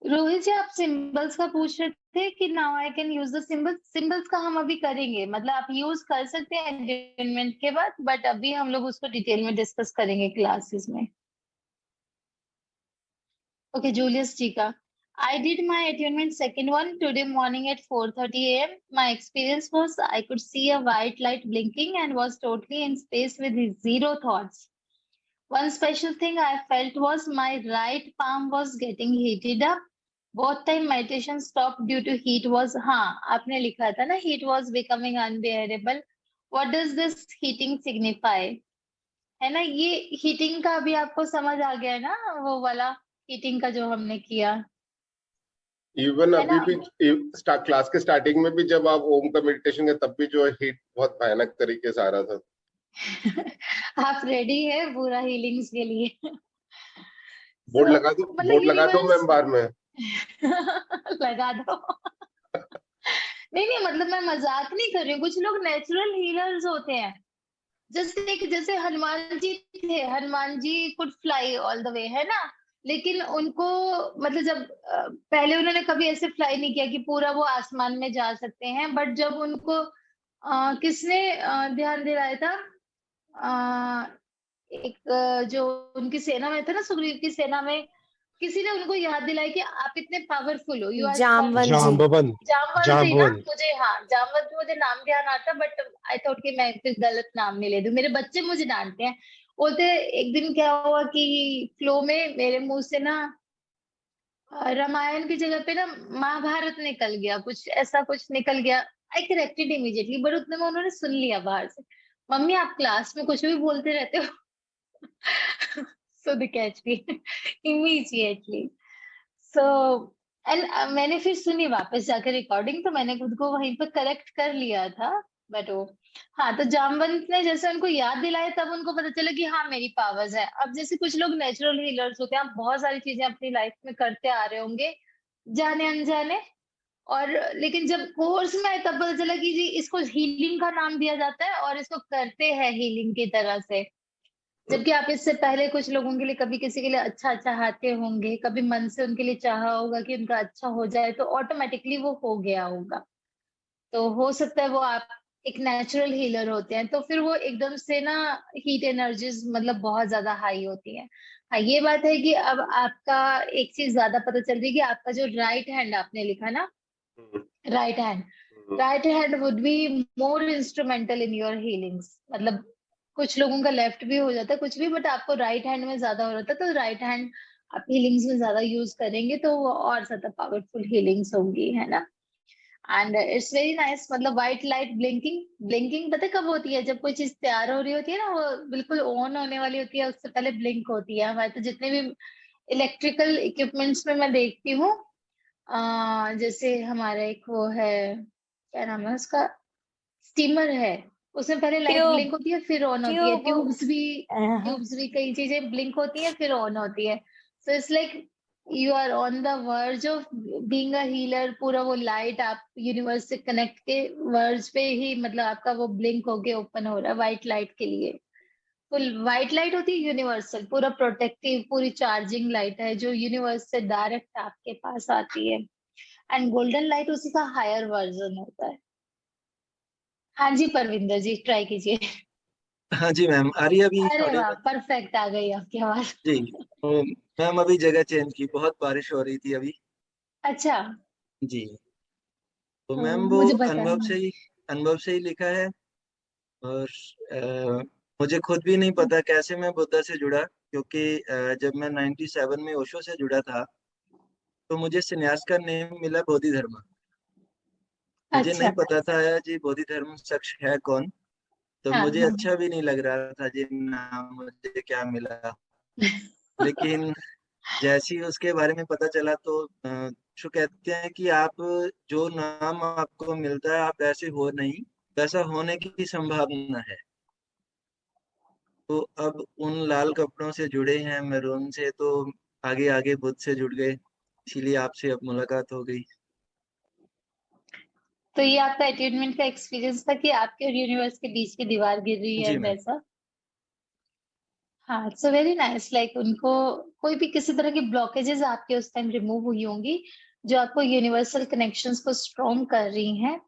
रोहित जी आप सिंबल्स का पूछ रहे थे कि now I can use the symbols. Symbols का हम अभी करेंगे, मतलब आप यूज कर सकते हैं एंटरटेनमेंट के बाद, बट अभी हम लोग उसको डिटेल में डिस्कस करेंगे क्लासेस में। ओके जूलियस जी का, I did my attunement second one today morning at 4:30 a.m. My experience was I could see a white light blinking and was totally in space with zero thoughts. One special thing I felt was my right palm was getting heated up. Both time meditation stopped due to heat was, हाँ आपने लिखा था ना, heat was becoming unbearable. What does this heating signify? है ना, ये heating का भी आपको समझ आ गया है ना, वो वाला heating का जो हमने किया इवन है अभी ना। भी क्लास के स्टार्टिंग में भी जब आप ओम का मेडिटेशन है तब भी जो है हीट बहुत भयानक तरीके से आ रहा था। आप रेडी है पूरा हीलिंग्स के लिए? बोर्ड So, लगा दो, मतलब बोर्ड लगा दो यूनिवर्स मैम बार में। लगा दो। नहीं नहीं, मतलब मैं मजाक नहीं कर रही हूँ, कुछ लोग नेचुरल हीलर्स होते हैं। जैसे हनुमान जी थे, Hanuman ji could fly all the way, है ना, लेकिन उनको मतलब जब पहले उन्होंने कभी ऐसे फ्लाई नहीं किया कि पूरा वो आसमान में जा सकते हैं, बट जब उनको किसने ध्यान दिलाया था, एक जो उनकी सेना में था ना, सुग्रीव की सेना में, किसी ने उनको याद दिलाया कि आप इतने पावरफुल हो, यू आर जामवंत जी। जाम्बवन, जामवंत थी ना जाम्बवन। मुझे, हाँ जामवंत मुझे नाम ध्यान आता, बट आई थॉट कि मैं फिर गलत नाम नहीं ले दूं, मेरे बच्चे मुझे डांटते हैं, बोलते एक दिन क्या हुआ कि फ्लो में मेरे मुंह से ना रामायण की जगह पे ना महाभारत निकल गया, कुछ ऐसा कुछ निकल गया। आई करेक्टेड इमीडिएटली, बट उतने में उन्होंने सुन लिया बाहर से, मम्मी आप क्लास में कुछ भी बोलते रहते हो। So they catch me immediately. So and मैंने फिर सुनी वापस जाकर रिकॉर्डिंग, तो मैंने खुद को वहीं पे करेक्ट कर लिया था। बट वो हाँ, तो जामवंत ने जैसे उनको याद दिलाया, तब उनको पता चला कि हाँ मेरी पावर्स है। अब जैसे कुछ लोग नेचुरल हीलर्स होते हैं, आप बहुत सारी चीजें अपनी लाइफ में करते आ रहे होंगे जाने अनजाने, और लेकिन जब कोर्स में आए तब पता चला कि जी इसको हीलिंग का नाम दिया जाता है और इसको करते हैं हीलिंग की तरह से। जबकि आप इससे पहले कुछ लोगों के लिए कभी किसी के लिए अच्छा चाहते होंगे, कभी मन से उनके लिए चाहा होगा कि उनका अच्छा हो जाए, तो ऑटोमेटिकली वो हो गया होगा। तो हो सकता है वो आप एक नेचुरल हीलर होते हैं, तो फिर वो एकदम से ना हीट एनर्जीज मतलब बहुत ज्यादा हाई होती है। हाँ, ये बात है कि अब आपका एक चीज ज्यादा पता चल रही है कि आपका जो राइट हैंड आपने लिखा ना, right hand, right hand would be more instrumental in your healings. मतलब कुछ लोगों का लेफ्ट भी हो जाता है कुछ भी, बट आपको राइट हैंड में ज्यादा हो रहा था, तो राइट हैंड आप हीलिंग्स में ज्यादा यूज करेंगे तो वो और ज्यादा पावरफुल हीलिंग्स होंगी, है ना। And it's very nice. मतलब व्हाइट लाइट ब्लिंकिंग, ब्लिंकिंग पता है कब होती है? जब कोई चीज तैयार हो रही होती है ना, वो बिल्कुल ऑन होने वाली होती है, उससे पहले ब्लिंक होती है। हमारे तो जितने भी इलेक्ट्रिकल इक्विपमेंट्स में मैं देखती हूँ, जैसे हमारा एक वो है, क्या नाम है उसका, स्टीमर है, उसमें पहले लाइट ट्यूब ब्लिंक होती है फिर ऑन होती है। ट्यूब ट्यूब्स भी कई चीजें ब्लिंक होती है फिर ऑन होती है। So it's like you are on the verge of being a healer. पूरा वो लाइट आप यूनिवर्स से कनेक्ट के वर्ज पे ही, मतलब आपका वो ब्लिंक होके ओपन हो रहा है व्हाइट लाइट के लिए। फुल व्हाइट लाइट होती है यूनिवर्सल, पूरा प्रोटेक्टिव, पूरी चार्जिंग लाइट है जो यूनिवर्स से डायरेक्ट आपके पास आती है। एंड गोल्डन लाइट उसी का हायर वर्जन होता है। हाँ जी परविंदर जी, ट्राई कीजिए। हाँ जी मैम, आ रही है अभी अरे वाह, ऑडियो? परफेक्ट आ गई आपकी आवाज। जी। तो मैम अभी जगह चेंज की, बहुत बारिश हो रही थी अभी। अच्छा। जी। तो मैम वो मुझे बताना। अनुभव से ही लिखा है। और मुझे खुद भी नहीं पता कैसे मैं बुद्धा से जुड़ा, क्योंकि जब मैं 97 में ओशो से जुड़ा था तो मुझे संन्यास का नेम मिला बोधि धर्म। मुझे अच्छा। नहीं पता था जी बोधि धर्म शख्स है कौन। तो हाँ मुझे हाँ। अच्छा भी नहीं लग रहा था जी नाम मुझे क्या मिला। लेकिन जैसे ही उसके बारे में पता चला तो जो कहते हैं कि आप जो नाम आपको मिलता है आप ऐसे हो नहीं, वैसा होने की संभावना है। तो अब उन लाल कपड़ों से जुड़े हैं मैरून से, तो आगे आगे बुद्ध से जुड़ गए, इसीलिए आपसे अब मुलाकात हो गई। तो ये आपका अटेनमेंट का एक्सपीरियंस था कि आपके और यूनिवर्स के बीच की दीवार गिर रही है जी मैम। वैसा? हाँ, इट्स वेरी नाइस। लाइक उनको कोई भी किसी तरह की ब्लॉकेजेस आपके उस टाइम रिमूव हुई होंगी, जो आपको यूनिवर्सल कनेक्शंस को स्ट्रॉन्ग कर रही हैं।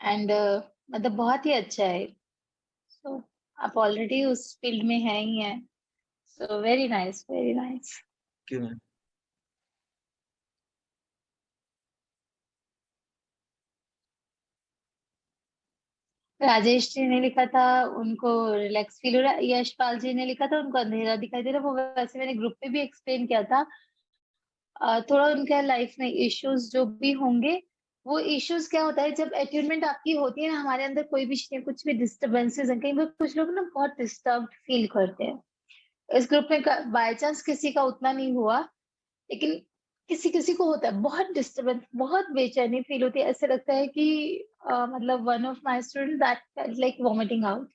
एंड मतलब बहुत ही अच्छा है। सो आप ऑलरेडी उस फील्ड में हैं ही हैं। So very nice, very nice. क्यों मैम? राजेश जी ने लिखा था उनको रिलैक्स फील हो रहा है। यशपाल जी ने लिखा था उनको अंधेरा दिखाई दे रहा है। वो वैसे मैंने ग्रुप पे भी एक्सप्लेन किया था। थोड़ा उनके लाइफ में इश्यूज जो भी होंगे, वो इश्यूज क्या होता है जब अट्यूनमेंट आपकी होती है ना, हमारे अंदर कोई भी चीज, कुछ भी डिस्टर्बेंसेस है, कहीं पर कुछ लोग ना बहुत डिस्टर्ब फील करते हैं। इस ग्रुप में बाय चांस किसी का उतना नहीं हुआ, लेकिन किसी किसी को होता है बहुत डिस्टर्बेंस, बहुत बेचैनी फील होती है। ऐसे लगता है कि मतलब one of my student that like vomiting out.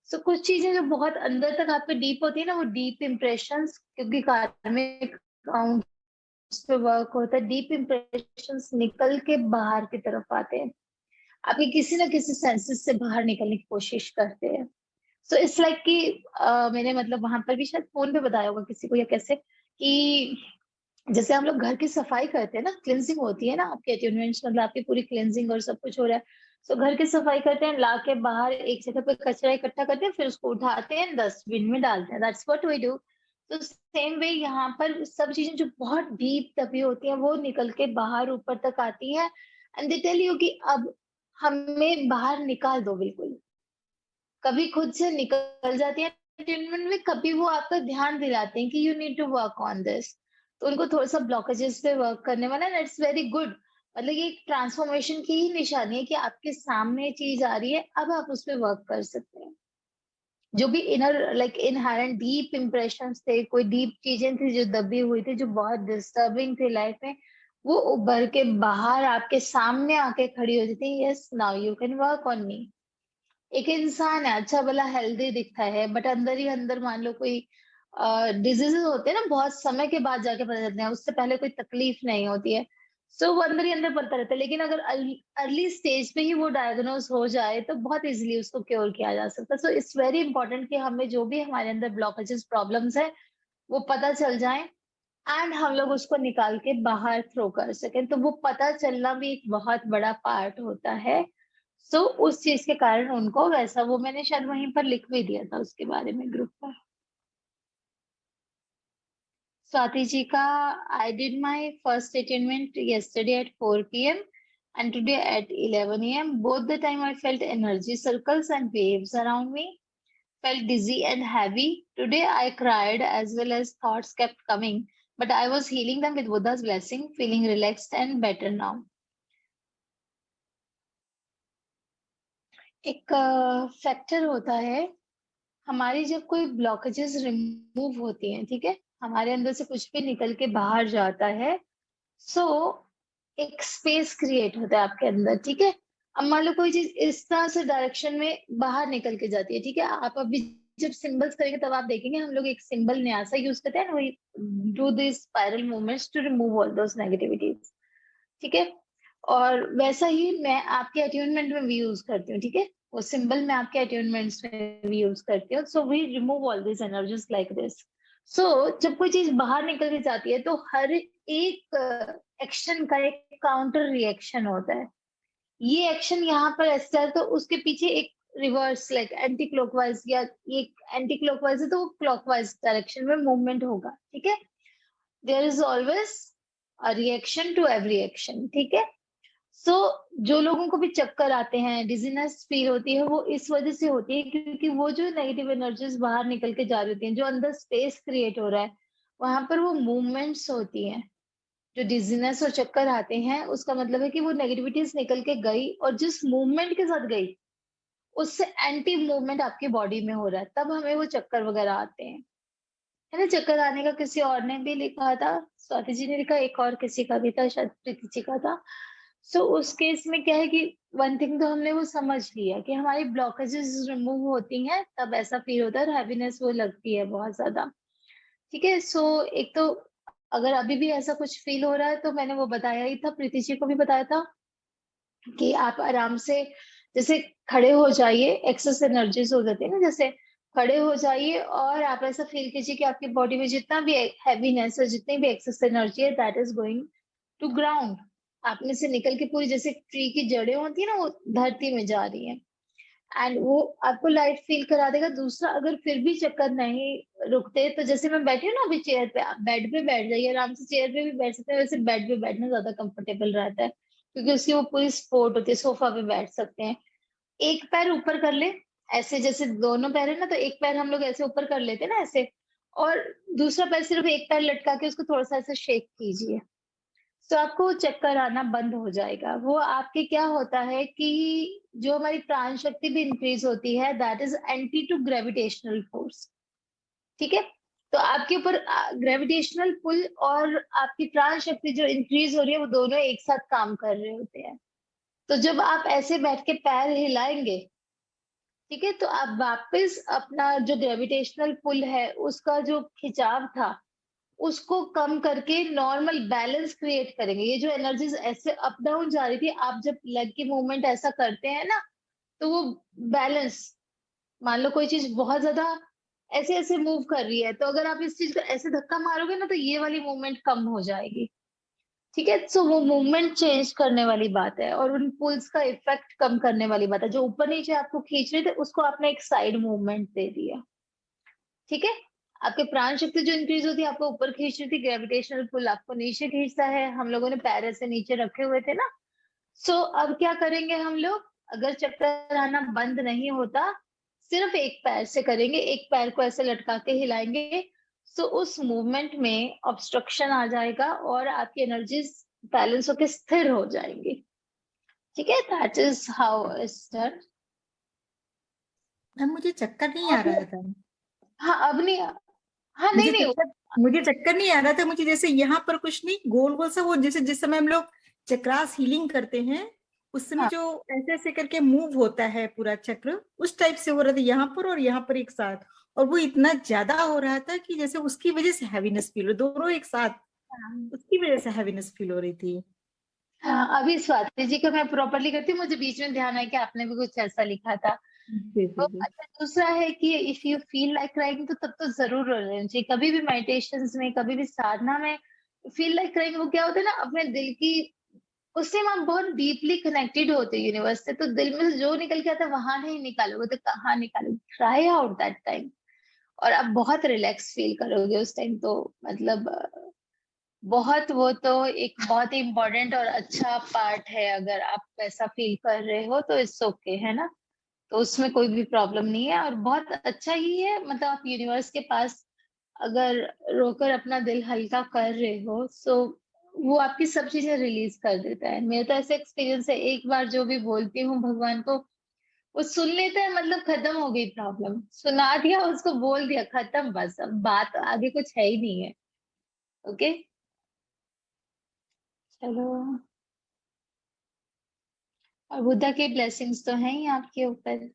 So कुछ चीजें जो बहुत अंदर तक आप पे डीप होती है ना, वो डीप इम्प्रेशंस, क्योंकि कार्मिक अकाउंट्स पे वर्क होता है, डीप इम्प्रेशंस निकल के बाहर की तरफ आते हैं। आपके किसी ना किसी सेंसेस से बाहर निकलने की कोशिश करते हैं। सो इट्स लाइक कि मैंने मतलब वहां पर भी शायद फोन पे बताया होगा किसी को या कैसे, कि जैसे हम लोग घर की सफाई करते हैं ना, क्लिनजिंग होती है ना आपके अट्यूनमेंट्स, मतलब आपकी पूरी क्लिनजिंग और सब कुछ हो रहा है। सो घर की सफाई करते हैं, ला के बाहर एक जगह पे कचरा इकट्ठा करते हैं, फिर उसको उठाते हैं डस्टबिन में डालते हैं। That's what we do. तो सेम वे यहाँ पर सब चीजें जो बहुत डीप दबी होती हैं वो निकल के बाहर ऊपर तक आती है। एंड दे टेल यू कि अब हमें बाहर निकाल दो बिल्कुल। कभी खुद से निकल जाती है अटेनमेंट में, कभी वो आपका ध्यान दिलाते हैं कि you need to work on this. तो उनको थोड़ा सा ब्लॉकेजेस पे वर्क करने वाला है, इट्स वेरी गुड। मतलब ये एक ट्रांसफॉर्मेशन की ही निशानी है कि आपके सामने चीज आ रही है, अब आप उस पर वर्क कर सकते हैं। जो भी inner like inherent deep impressions थे, कोई डीप चीजें थी जो दबी हुई थी, जो बहुत डिस्टर्बिंग थे लाइफ में, वो उभर के बाहर आपके सामने आके खड़ी हो जाती है। Yes, now you can work on me. एक इंसान है, अच्छा भला हेल्दी दिखता है, बट अंदर ही अंदर मान लो कोई डिजीजेस होते हैं ना, बहुत समय के बाद जाके पता चलते हैं, उससे पहले कोई तकलीफ नहीं होती है। सो वो अंदर ही अंदर पड़ता रहता है, लेकिन अगर अर्ली स्टेज पे ही वो डायग्नोज हो जाए तो बहुत इजीली उसको क्योर किया जा सकता है। सो इट्स वेरी इंपॉर्टेंट कि हमें जो भी हमारे अंदर ब्लॉकेजेस प्रॉब्लम्स है वो पता चल जाए, एंड हम लोग उसको निकाल के बाहर थ्रो कर सकें। तो वो पता चलना भी एक बहुत बड़ा पार्ट होता है। सो उस चीज के कारण उनको वैसा, वो मैंने शायद वहीं पर लिख भी दिया था उसके बारे में ग्रुप पर। स्वाति जी का, I did my first attainment yesterday at 4 p.m. and today at 11 a.m. Both the time I felt energy circles and waves around me, felt dizzy and heavy. Today I cried as well as thoughts kept coming, but I was healing them with Buddha's blessing, feeling relaxed and better now. एक factor होता है, हमारी जब कोई blockages remove होती हैं, ठीक है, हमारे अंदर से कुछ भी निकल के बाहर जाता है, सो एक स्पेस क्रिएट होता है आपके अंदर, ठीक है। अब मान लो कोई चीज इस तरह से डायरेक्शन में बाहर निकल के जाती है, ठीक है। आप अभी जब सिंबल्स करेंगे तब आप देखेंगे हम लोग एक सिंबल न्यासा यूज करते हैं, वही do this spiral movements to remove all those negativities, ठीक है। और वैसा ही मैं आपके अट्यूनमेंट में भी यूज करती हूँ, ठीक है। वो सिंबल मैं आपके अट्यूनमेंट्स में भी यूज करती हूँ। So we remove all this energies like this. So जब कोई चीज बाहर निकल के जाती है तो हर एक एक्शन का एक काउंटर रिएक्शन होता है। ये एक्शन यहाँ पर ऐसा है तो उसके पीछे एक रिवर्स लाइक एंटी क्लॉकवाइज, या ये एंटी क्लॉकवाइज है तो वो क्लॉकवाइज डायरेक्शन में मूवमेंट होगा, ठीक है। There is always a reaction to every action, ठीक है। सो जो लोगों को भी चक्कर आते हैं, डिजीनेस फील होती है, वो इस वजह से होती है क्योंकि वो जो नेगेटिव एनर्जीज बाहर निकल के जा रही होती हैं, जो अंदर स्पेस क्रिएट हो रहा है, वहां पर वो मूवमेंट्स होती हैं। जो डिजीनेस और चक्कर आते हैं उसका मतलब है कि वो नेगेटिविटीज निकल के गई, और जिस मूवमेंट के साथ गई उससे एंटी मूवमेंट आपकी बॉडी में हो रहा है, तब हमें वो चक्कर वगैरह आते हैं, है ना। चक्कर आने का किसी और ने भी लिखा था, स्वाति जी ने लिखा, एक और किसी का भी था, शायद प्रीति जी का था। सो उस केस में क्या है कि वन थिंग तो हमने वो समझ लिया कि हमारी ब्लॉकेजेस रिमूव होती हैं तब ऐसा फील होता है, हैप्पीनेस वो लगती है बहुत ज्यादा, ठीक है। सो एक तो अगर अभी भी ऐसा कुछ फील हो रहा है तो मैंने वो बताया ही था, प्रीति जी को भी बताया था कि आप आराम से जैसे खड़े हो जाइए, एक्सेस एनर्जीज हो जाती है ना, जैसे खड़े हो जाइए और आप ऐसा फील कीजिए कि आपकी बॉडी में जितना भी हैवीनेस है, जितनी भी एक्सेस एनर्जी है, that is going to ground. आप में से निकल के पूरी, जैसे ट्री की जड़ें होती है ना, वो धरती में जा रही है, एंड वो आपको लाइट फील करा देगा। दूसरा, अगर फिर भी चक्कर नहीं रुकते तो जैसे मैं बैठी हूँ ना अभी चेयर पे, आप बेड पे बैठ जाइए आराम से, चेयर पे भी बैठ सकते हैं, वैसे बेड पे बैठना ज्यादा कंफर्टेबल रहता है क्योंकि उसकी वो पूरी सपोर्ट होती है, सोफा पे बैठ सकते हैं। एक पैर ऊपर कर ले, ऐसे जैसे दोनों पैर है ना, तो एक पैर हम लोग ऐसे ऊपर कर लेते हैं ना ऐसे, और दूसरा पैर सिर्फ एक पैर लटका के उसको थोड़ा सा ऐसे शेक कीजिए, तो आपको चक्कर आना बंद हो जाएगा। वो आपके क्या होता है कि जो हमारी प्राण शक्ति भी इंक्रीज होती है, that is anti to gravitational force, ठीक है। तो आपके ऊपर ग्रेविटेशनल पुल और आपकी प्राण शक्ति जो इंक्रीज हो रही है, वो दोनों एक साथ काम कर रहे होते हैं। तो जब आप ऐसे बैठ के पैर हिलाएंगे, ठीक है, तो आप वापस अपना जो ग्रेविटेशनल पुल है उसका जो खिंचाव था उसको कम करके नॉर्मल बैलेंस क्रिएट करेंगे। ये जो एनर्जीज ऐसे अप डाउन जा रही थी, आप जब लेग की मूवमेंट ऐसा करते हैं ना, तो वो बैलेंस, मान लो कोई चीज बहुत ज्यादा ऐसे ऐसे मूव कर रही है, तो अगर आप इस चीज को ऐसे धक्का मारोगे ना, तो ये वाली मूवमेंट कम हो जाएगी, ठीक है। सो वो मूवमेंट चेंज करने वाली बात है, और उन पुल्स का इफेक्ट कम करने वाली बात है। जो ऊपर नीचे आपको खींच रहे थे उसको आपने एक साइड मूवमेंट दे दिया, ठीक है। आपके प्राण शक्ति जो इंक्रीज होती है आपको ऊपर खींच रही थी, ग्रेविटेशनल पुल आपको नीचे खींचता है। हम लोगों ने पैर ऐसे नीचे रखे हुए थे ना। सो अब क्या करेंगे हम लोग, अगर चक्कर आना बंद नहीं होता, सिर्फ एक पैर से करेंगे, एक पैर को ऐसे लटका के हिलाएंगे। सो उस मूवमेंट में ऑब्स्ट्रक्शन आ जाएगा और आपकी एनर्जीज बैलेंस होकर स्थिर हो जाएंगी। ठीक है, that is how it's done. Ma'am मुझे चक्कर नहीं आ रहा था। हाँ अब नहीं, हाँ मुझे नहीं नहीं, मुझे चक्कर नहीं आ रहा था। मुझे जैसे यहाँ पर कुछ नहीं, गोल गोल सा, वो जैसे जिस समय हम लोग चक्रास हीलिंग करते हैं उस समय हाँ। जो ऐसे ऐसे करके मूव होता है पूरा चक्र, उस टाइप से हो रहा था यहाँ पर और यहाँ पर एक साथ। और वो इतना ज्यादा हो रहा था कि जैसे उसकी वजह से हैवीनेस फील हो, दोनों एक साथ, उसकी वजह से हैवीनेस फील हो रही थी। हाँ, अभी स्वाति जी का मैं प्रॉपरली करती हूँ, मुझे बीच में ध्यान आया कि आपने भी कुछ ऐसा लिखा था। तो अच्छा, दूसरा है कि if you feel like crying तो तब तो जरूर रो लेना चाहिए। कभी भी मेडिटेशंस में, कभी भी साधना में फील लाइक क्राइंग, वो क्या होता है ना, अपने दिल की, उससे हम बहुत डीपली कनेक्टेड होते हैं यूनिवर्स से, तो दिल में से जो निकल के आता है वहां नहीं निकालोगे तो कहाँ निकालोगे? ट्राई आउट दैट टाइम, और आप बहुत रिलैक्स फील करोगे उस टाइम। तो मतलब बहुत, वो तो एक बहुत ही इम्पोर्टेंट और अच्छा पार्ट है। अगर आप ऐसा फील कर रहे हो तो इट्स ओके, है ना, तो उसमें कोई भी प्रॉब्लम नहीं है और बहुत अच्छा ही है। मतलब आप यूनिवर्स के पास अगर रोकर अपना दिल हल्का कर रहे हो, सो वो आपकी सब चीजें रिलीज कर देता है। मेरा तो ऐसा एक्सपीरियंस है, एक बार जो भी बोलती हूँ भगवान को, वो सुन लेता है, मतलब खत्म हो गई प्रॉब्लम, सुना दिया उसको, बोल दिया, खत्म, बस अब बात आगे कुछ है ही नहीं है। ओके, चलो। और बुद्धा के ब्लेसिंग्स तो हैं ही आपके ऊपर।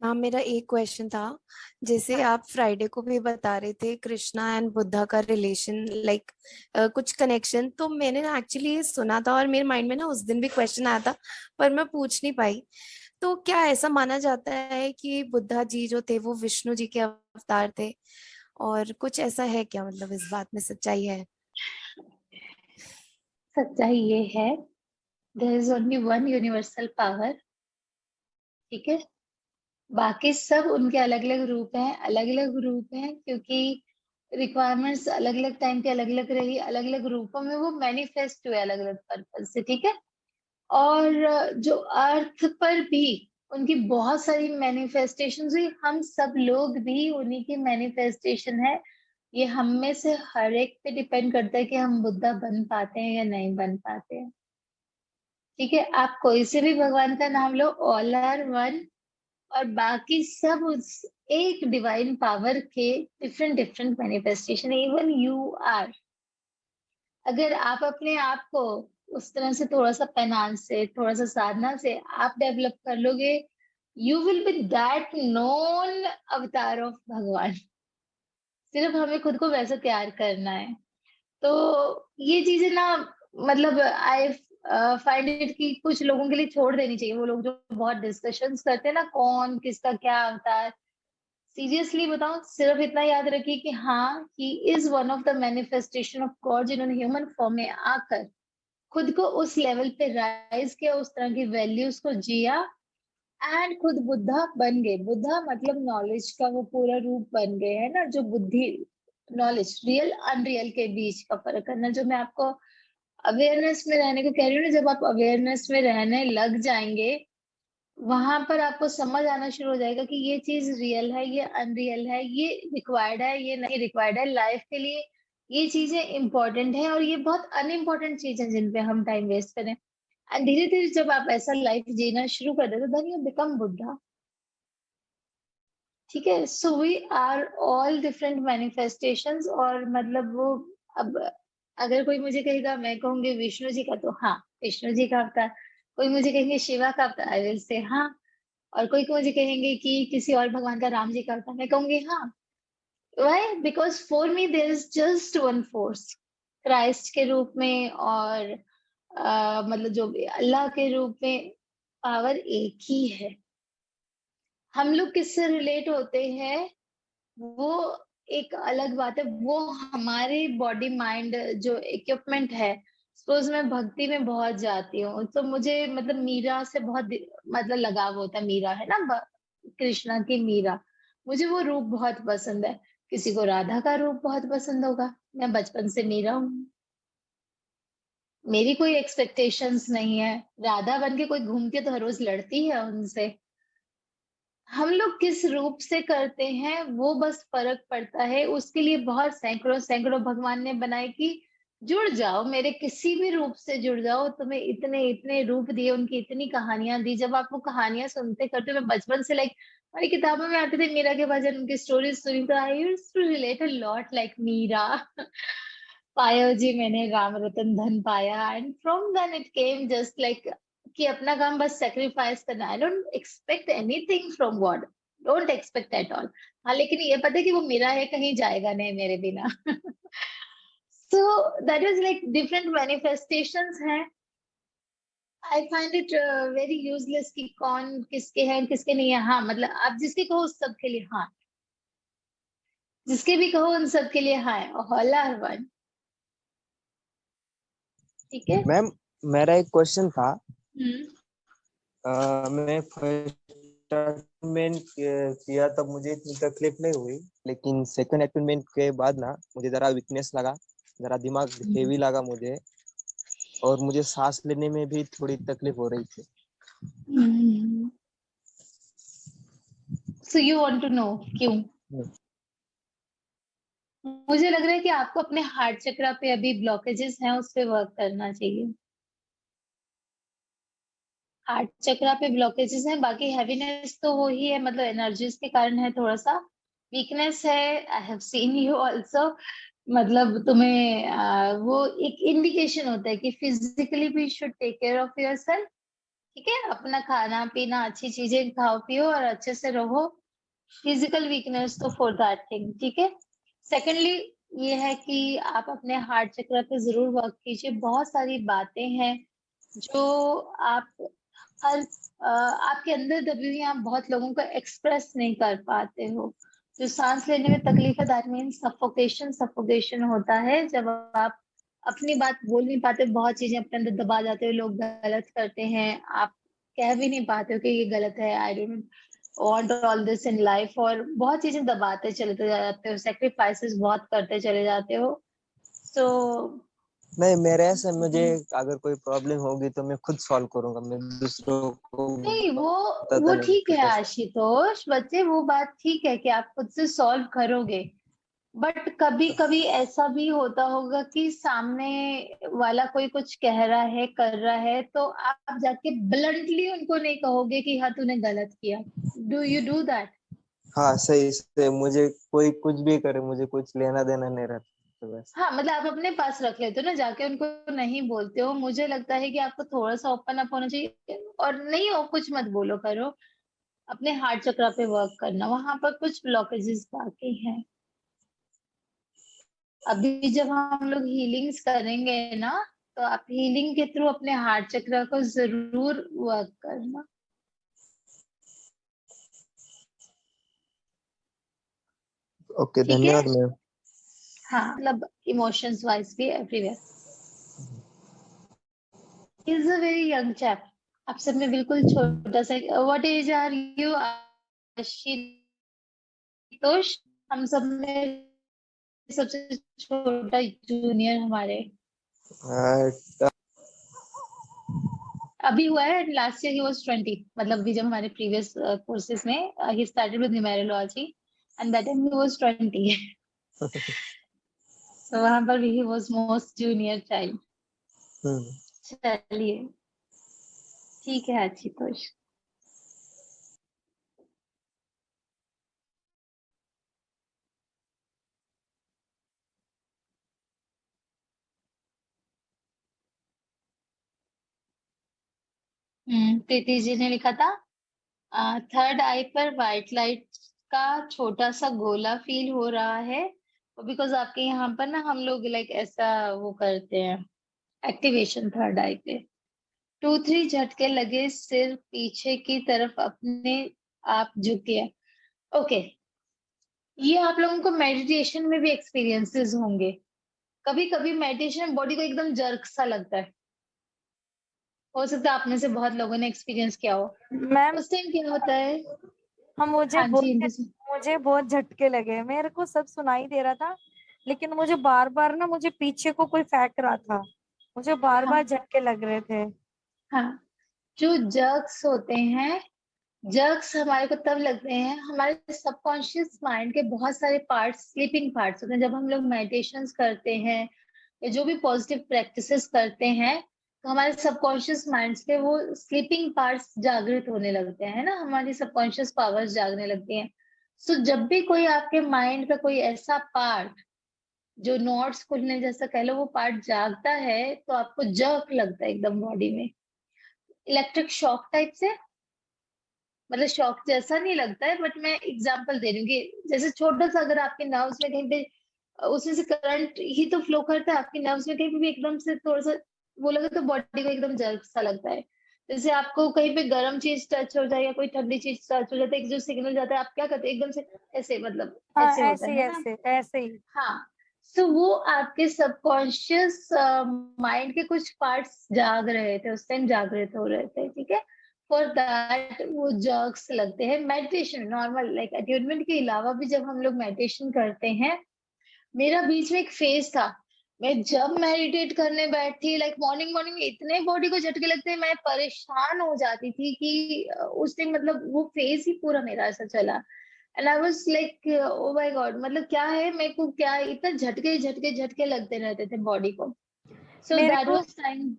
मैम मेरा एक क्वेश्चन था, जैसे आप फ्राइडे को भी बता रहे थे कृष्णा एंड बुद्धा का रिलेशन, लाइक कुछ कनेक्शन, तो मैंने ना एक्चुअली ये सुना था और मेरे माइंड में ना उस दिन भी क्वेश्चन आया था पर मैं पूछ नहीं पाई। तो क्या ऐसा माना जाता है कि बुद्धा जी जो थे वो विष्णु जी के अवतार थे, और कुछ ऐसा है क्या, मतलब इस बात में सच्चाई है? सच्चाई ये है, there is only one universal power. ठीक है, बाकी सब उनके अलग अलग रूप हैं, अलग अलग रूप हैं, क्योंकि रिक्वायरमेंट्स अलग अलग टाइम पे अलग अलग रही, अलग अलग रूपों में वो मैनिफेस्ट हुए अलग अलग पर्पज से। ठीक है, और जो अर्थ पर भी उनकी बहुत सारी मैनिफेस्टेशन हुई, हम सब लोग भी उन्हीं की मैनिफेस्टेशन है। ये हम में से हर एक पे डिपेंड करता है कि हम बुद्धा बन पाते हैं या नहीं बन पाते हैं। ठीक है, आप कोई से भी भगवान का नाम लो, ऑल आर वन, और बाकी सब उस एक डिवाइन पावर के different different manifestation. Even you are, अगर आप अपने आप को उस तरह से थोड़ा सा पेनांस से, थोड़ा सा साधना से आप डेवलप कर लोगे, you will be that known अवतार ऑफ भगवान। सिर्फ हमें खुद को वैसा तैयार करना है। तो ये चीजें ना, मतलब आई फाइंड इट कि कुछ लोगों के लिए छोड़ देनी चाहिए, वो लोग जो बहुत डिस्कशंस करते हैं ना, कौन किसका क्या अवतार। सीरियसली बताऊं, सिर्फ इतना याद रखिए कि हाँ, he is one of the manifestation of God, जिन्होंने ह्यूमन फॉर्म में आकर खुद को उस लेवल पे राइज किया, उस तरह की वैल्यूज को जिया, एंड खुद बुद्धा बन गए। बुद्धा मतलब नॉलेज का वो पूरा रूप बन गए, है ना, जो बुद्धि, नॉलेज, रियल अनरियल के बीच का फर्क करना, जो मैं आपको अवेयरनेस में रहने को कह रही हूँ ना। जब आप अवेयरनेस में रहने लग जाएंगे, वहां पर आपको समझ आना शुरू हो जाएगा कि ये चीज रियल है, ये अनरियल है, ये रिक्वायर्ड है, ये नहीं रिक्वायर्ड है लाइफ के लिए, ये चीजें इंपॉर्टेंट है और ये बहुत अनइम्पोर्टेंट चीज है जिन पे हम टाइम वेस्ट करें। एंड धीरे धीरे जब आप ऐसा लाइफ जीना शुरू कर देते, देन यू बिकम बुद्धा। ठीक है, so we are all different manifestations. और मतलब वो, अब अगर कोई मुझे कहेगा, मैं कहूंगी विष्णु जी का, तो हाँ, विष्णु जी का अवतार। कोई मुझे कहेंगे शिवा का अवतार, आई विल से हाँ। और कोई को मुझे कहेंगे कि किसी और भगवान का, राम जी का अवतार, मैं कहूंगी हाँ। Why? Because for me there is just one force, Christ के रूप में, और मतलब जो भी अल्लाह के रूप में, पावर एक ही है। हम लोग किससे रिलेट होते हैं वो एक अलग बात है, वो हमारे बॉडी माइंड जो इक्विपमेंट है। सपोज मैं भक्ति में बहुत जाती हूँ, तो मुझे मतलब मीरा से बहुत मतलब लगाव होता है। मीरा है ना, कृष्णा की मीरा, मुझे वो रूप बहुत पसंद है। किसी को राधा का रूप बहुत पसंद होगा, मैं बचपन से मीरा हूँ, मेरी कोई एक्सपेक्टेशंस नहीं है। राधा बन के कोई घूमती है तो हर रोज लड़ती है उनसे, हम लोग किस रूप से करते हैं वो बस फर्क पड़ता है। उसके लिए बहुत सैकड़ों सैकड़ों भगवान ने बनाए कि जुड़ जाओ, मेरे किसी भी रूप से जुड़ जाओ। तुम्हें इतने इतने रूप दिए, उनकी इतनी कहानियां दी। जब आप वो कहानियां सुनते करते, मैं बचपन से लाइक हमारी किताबों में आते थे मीरा के भजन, उनकी स्टोरीज सुनी तो I used to relate a lot like Meera. पायो जी मैंने राम रतन धन पाया, and from then it came just like कि अपना काम बस सेक्रीफाइस करना। I don't expect anything from God, don't expect at all. हाँ, लेकिन ये पता है कि वो मेरा है, कहीं जाएगा नहीं मेरे बिना। So that is like different manifestations हैं। I find it very useless कि कौन किसके है किसके नहीं है। हाँ, मतलब आप जिसके कहो उस सबके लिए हाँ, जिसके भी कहो उन सबके लिए हाँ है, ऑल आर वन। ठीक है। मैम मेरा एक क्वेश्चन था। हम्म। मैं फर्स्ट अटेंडमेंट किया तब मुझे इतनी तकलीफ नहीं हुई, लेकिन सेकंड अटेंडमेंट के बाद ना मुझे जरा वीकनेस लगा, जरा दिमाग हेवी लगा मुझे, और मुझे सांस लेने में भी थोड़ी तकलीफ हो रही थी। So you want to know क्यों? मुझे लग रहा है कि आपको अपने हार्ट चक्रा पे अभी ब्लॉकेजेस हैं, उस पे वर्क करना चाहिए। हार्ट चक्रा पे ब्लॉकेजेस हैं, बाकी हैवीनेस तो वो ही है, मतलब एनर्जीज के कारण है, थोड़ा सा वीकनेस है। I have seen you also. मतलब तुम्हें वो एक इंडिकेशन होता है कि फिजिकली भी should take care of yourself. ठीक है, अपना खाना पीना, अच्छी चीजें खाओ पियो और अच्छे से रहो। फिजिकल वीकनेस तो फॉर दैट थिंग, ठीक है। सेकेंडली ये है कि आप अपने हार्ट चक्र पे जरूर वर्क कीजिए। बहुत सारी बातें हैं जो आप हर आपके अंदर दबी हुई, आप बहुत लोगों को एक्सप्रेस नहीं कर पाते हो। जो सांस लेने में तकलीफ है, दैट मीन सफोकेशन। सफोकेशन होता है जब आप अपनी बात बोल नहीं पाते, बहुत चीजें अपने अंदर दबा जाते हो, लोग गलत करते हैं, आप कह भी नहीं पाते हो कि ये गलत है, I don't want all this in life, और बहुत चीजें दबाते चलते जाते हो, सेक्रीफाइसेस बहुत करते चले जाते हो। सो नहीं, मेरे ऐसे मुझे अगर कोई प्रॉब्लम होगी तो मैं खुद सॉल्व करूंगा, मैं दूसरों को नहीं, बताता वो नहीं ठीक कि है कैसे। आशुतोष बच्चे, वो बात ठीक है कि आप खुद से सॉल्व करोगे। बट कभी कभी ऐसा भी होता होगा कि सामने वाला कोई कुछ कह रहा है, कर रहा है, तो आप जाके ब्लंटली उनको नहीं कहोगे कि हाँ तूने गलत किया। Do you do that? हाँ, सही से मुझे कोई कुछ भी करे, मुझे कुछ लेना देना नहीं रहता, तो बस। हाँ, मतलब आप अपने पास रख लेते हो ना, जाके उनको नहीं बोलते हो। मुझे लगता है कि आपको थोड़ा सा ओपन अप होना चाहिए, और नहीं हो कुछ मत बोलो करो, अपने हार्ट चक्र पे वर्क करना, वहां पर कुछ ब्लॉकेजेस बाकी हैं। अभी जब हम लोग हीलिंग्स करेंगे ना, तो आप हीलिंग के थ्रू अपने हार्ट चक्र को जरूर वर्क करना। ओके, ठीक है। धन्यवाद मैम। हाँ, मतलब इमोशंस वाइज भी everywhere. Is a very young chap, आप सब में बिल्कुल छोटा सा। What age are you Ashutosh? हम सब में सबसे छोटा जूनियर हमारे अ, अभी हुआ है। लास्ट ईयर ही वाज 20, मतलब अभी जब हमारे प्रीवियस कोर्सेज में he started with numerology, and that time he was 20। सो वहां पर he was most junior child. चलिए, ठीक है आशुतोष। प्रीति जी ने लिखा था, थर्ड आई पर वाइट लाइट का छोटा सा गोला फील हो रहा है, बिकॉज आपके यहाँ पर ना हम लोग लाइक ऐसा वो करते हैं, एक्टिवेशन थर्ड आई पे। 2-3 झटके लगे, सिर पीछे की तरफ अपने आप झुक गया। ओके, ये आप लोगों को मेडिटेशन में भी एक्सपीरियंसेस होंगे। कभी कभी मेडिटेशन में बॉडी को एकदम जर्क सा लगता है, हो सकता है आप में से बहुत लोगों ने एक्सपीरियंस किया हो। मैम उस टाइम क्या होता है? हम हाँ जी, इंदु जी। मुझे बहुत झटके लगे, मेरे को सब सुनाई दे रहा था, लेकिन मुझे बार बार ना मुझे पीछे को कोई फेंक रहा था, मुझे बार हाँ बार झटके लग रहे थे। हाँ, जो जर्क्स होते हैं जर्क्स हमारे को तब लगते हैं, हमारे सबकॉन्शियस माइंड के बहुत सारे पार्ट्स स्लीपिंग पार्ट्स होते हैं। जब हम लोग मेडिटेशंस करते हैं या जो भी पॉजिटिव प्रैक्टिसेस करते हैं, तो हमारे सबकॉन्शियस माइंड के वो स्लीपिंग पार्ट्स जागृत होने लगते हैं, है ना, हमारी सबकॉन्शियस पावर्स जागने लगती हैं। सो जब भी कोई आपके माइंड का कोई ऐसा पार्ट जो नोट्स खुलने जैसा कह लो, वो पार्ट जागता है, तो आपको जर्क लगता है एकदम बॉडी में, इलेक्ट्रिक शॉक टाइप से। मतलब शॉक जैसा नहीं लगता है, बट मैं एग्जांपल दे रही हूँ कि जैसे छोटा सा अगर आपके नर्व्स में कहीं पे उसमें से करंट ही तो फ्लो करता है, आपके नर्व्स में कहीं पे भी एकदम से थोड़ा सा वो लगे तो बॉडी को एकदम जर्क सा लगता है। जैसे आपको कहीं पे गर्म चीज टच हो जाए या कोई ठंडी चीज टच हो जाता है, एक जो सिग्नल जाता है, आप क्या करते हैं एकदम से ऐसे, मतलब हाँ ऐसे होता ऐसे ही है ना। ऐसे ऐसे ही। हाँ, सो वो आपके सबकॉन्शियस माइंड के कुछ पार्ट्स जाग रहे थे उस टाइम, जागृत हो रहे थे, ठीक है। फॉर दैट वो जर्क्स लगते हैं। मेडिटेशन नॉर्मल लाइक अट्यूनमेंट के अलावा भी जब हम लोग मेडिटेशन करते हैं, मेरा बीच में एक फेज था, मैं जब मेडिटेट करने बैठती लाइक मॉर्निंग मॉर्निंग में इतने बॉडी को झटके लगते हैं, मैं परेशान हो जाती थी कि उस टाइम मतलब वो फेज ही पूरा मेरा ऐसा चला। And I was like oh my God, मतलब क्या है मेरे को, क्या इतना झटके झटके झटके लगते रहते थे बॉडी को। सो मेरे दैट को वाज टाइम।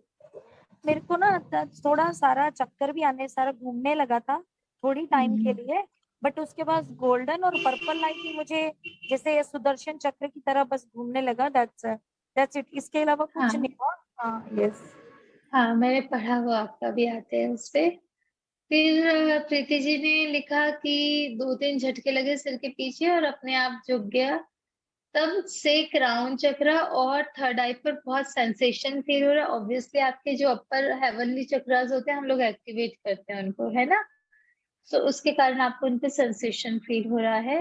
मेरे को ना थोड़ा सारा चक्कर भी आने, सारा घूमने लगा था थोड़ी टाइम के लिए, बट उसके बाद गोल्डन और पर्पल लाइट ही मुझे जैसे ये सुदर्शन चक्र की तरह बस घूमने लगा। दैट्स इट, इसके अलावा कुछ हाँ नहीं हुआ। हाँ यस। हाँ, मैंने पढ़ा हुआ, आपका भी आते हैं उस पे। फिर प्रीति जी ने लिखा कि 2-3 झटके लगे सिर के पीछे और अपने आप झुक गया। तब से क्राउन चक्र और थर्ड आई पर बहुत सेंसेशन फील हो रहा है। ऑब्वियसली आपके जो अपर हेवनली चक्रास होते हैं, हम लोग एक्टिवेट करते हैं उनको, है ना। सो उसके कारण आपको उन पे सेंसेशन फील हो रहा है।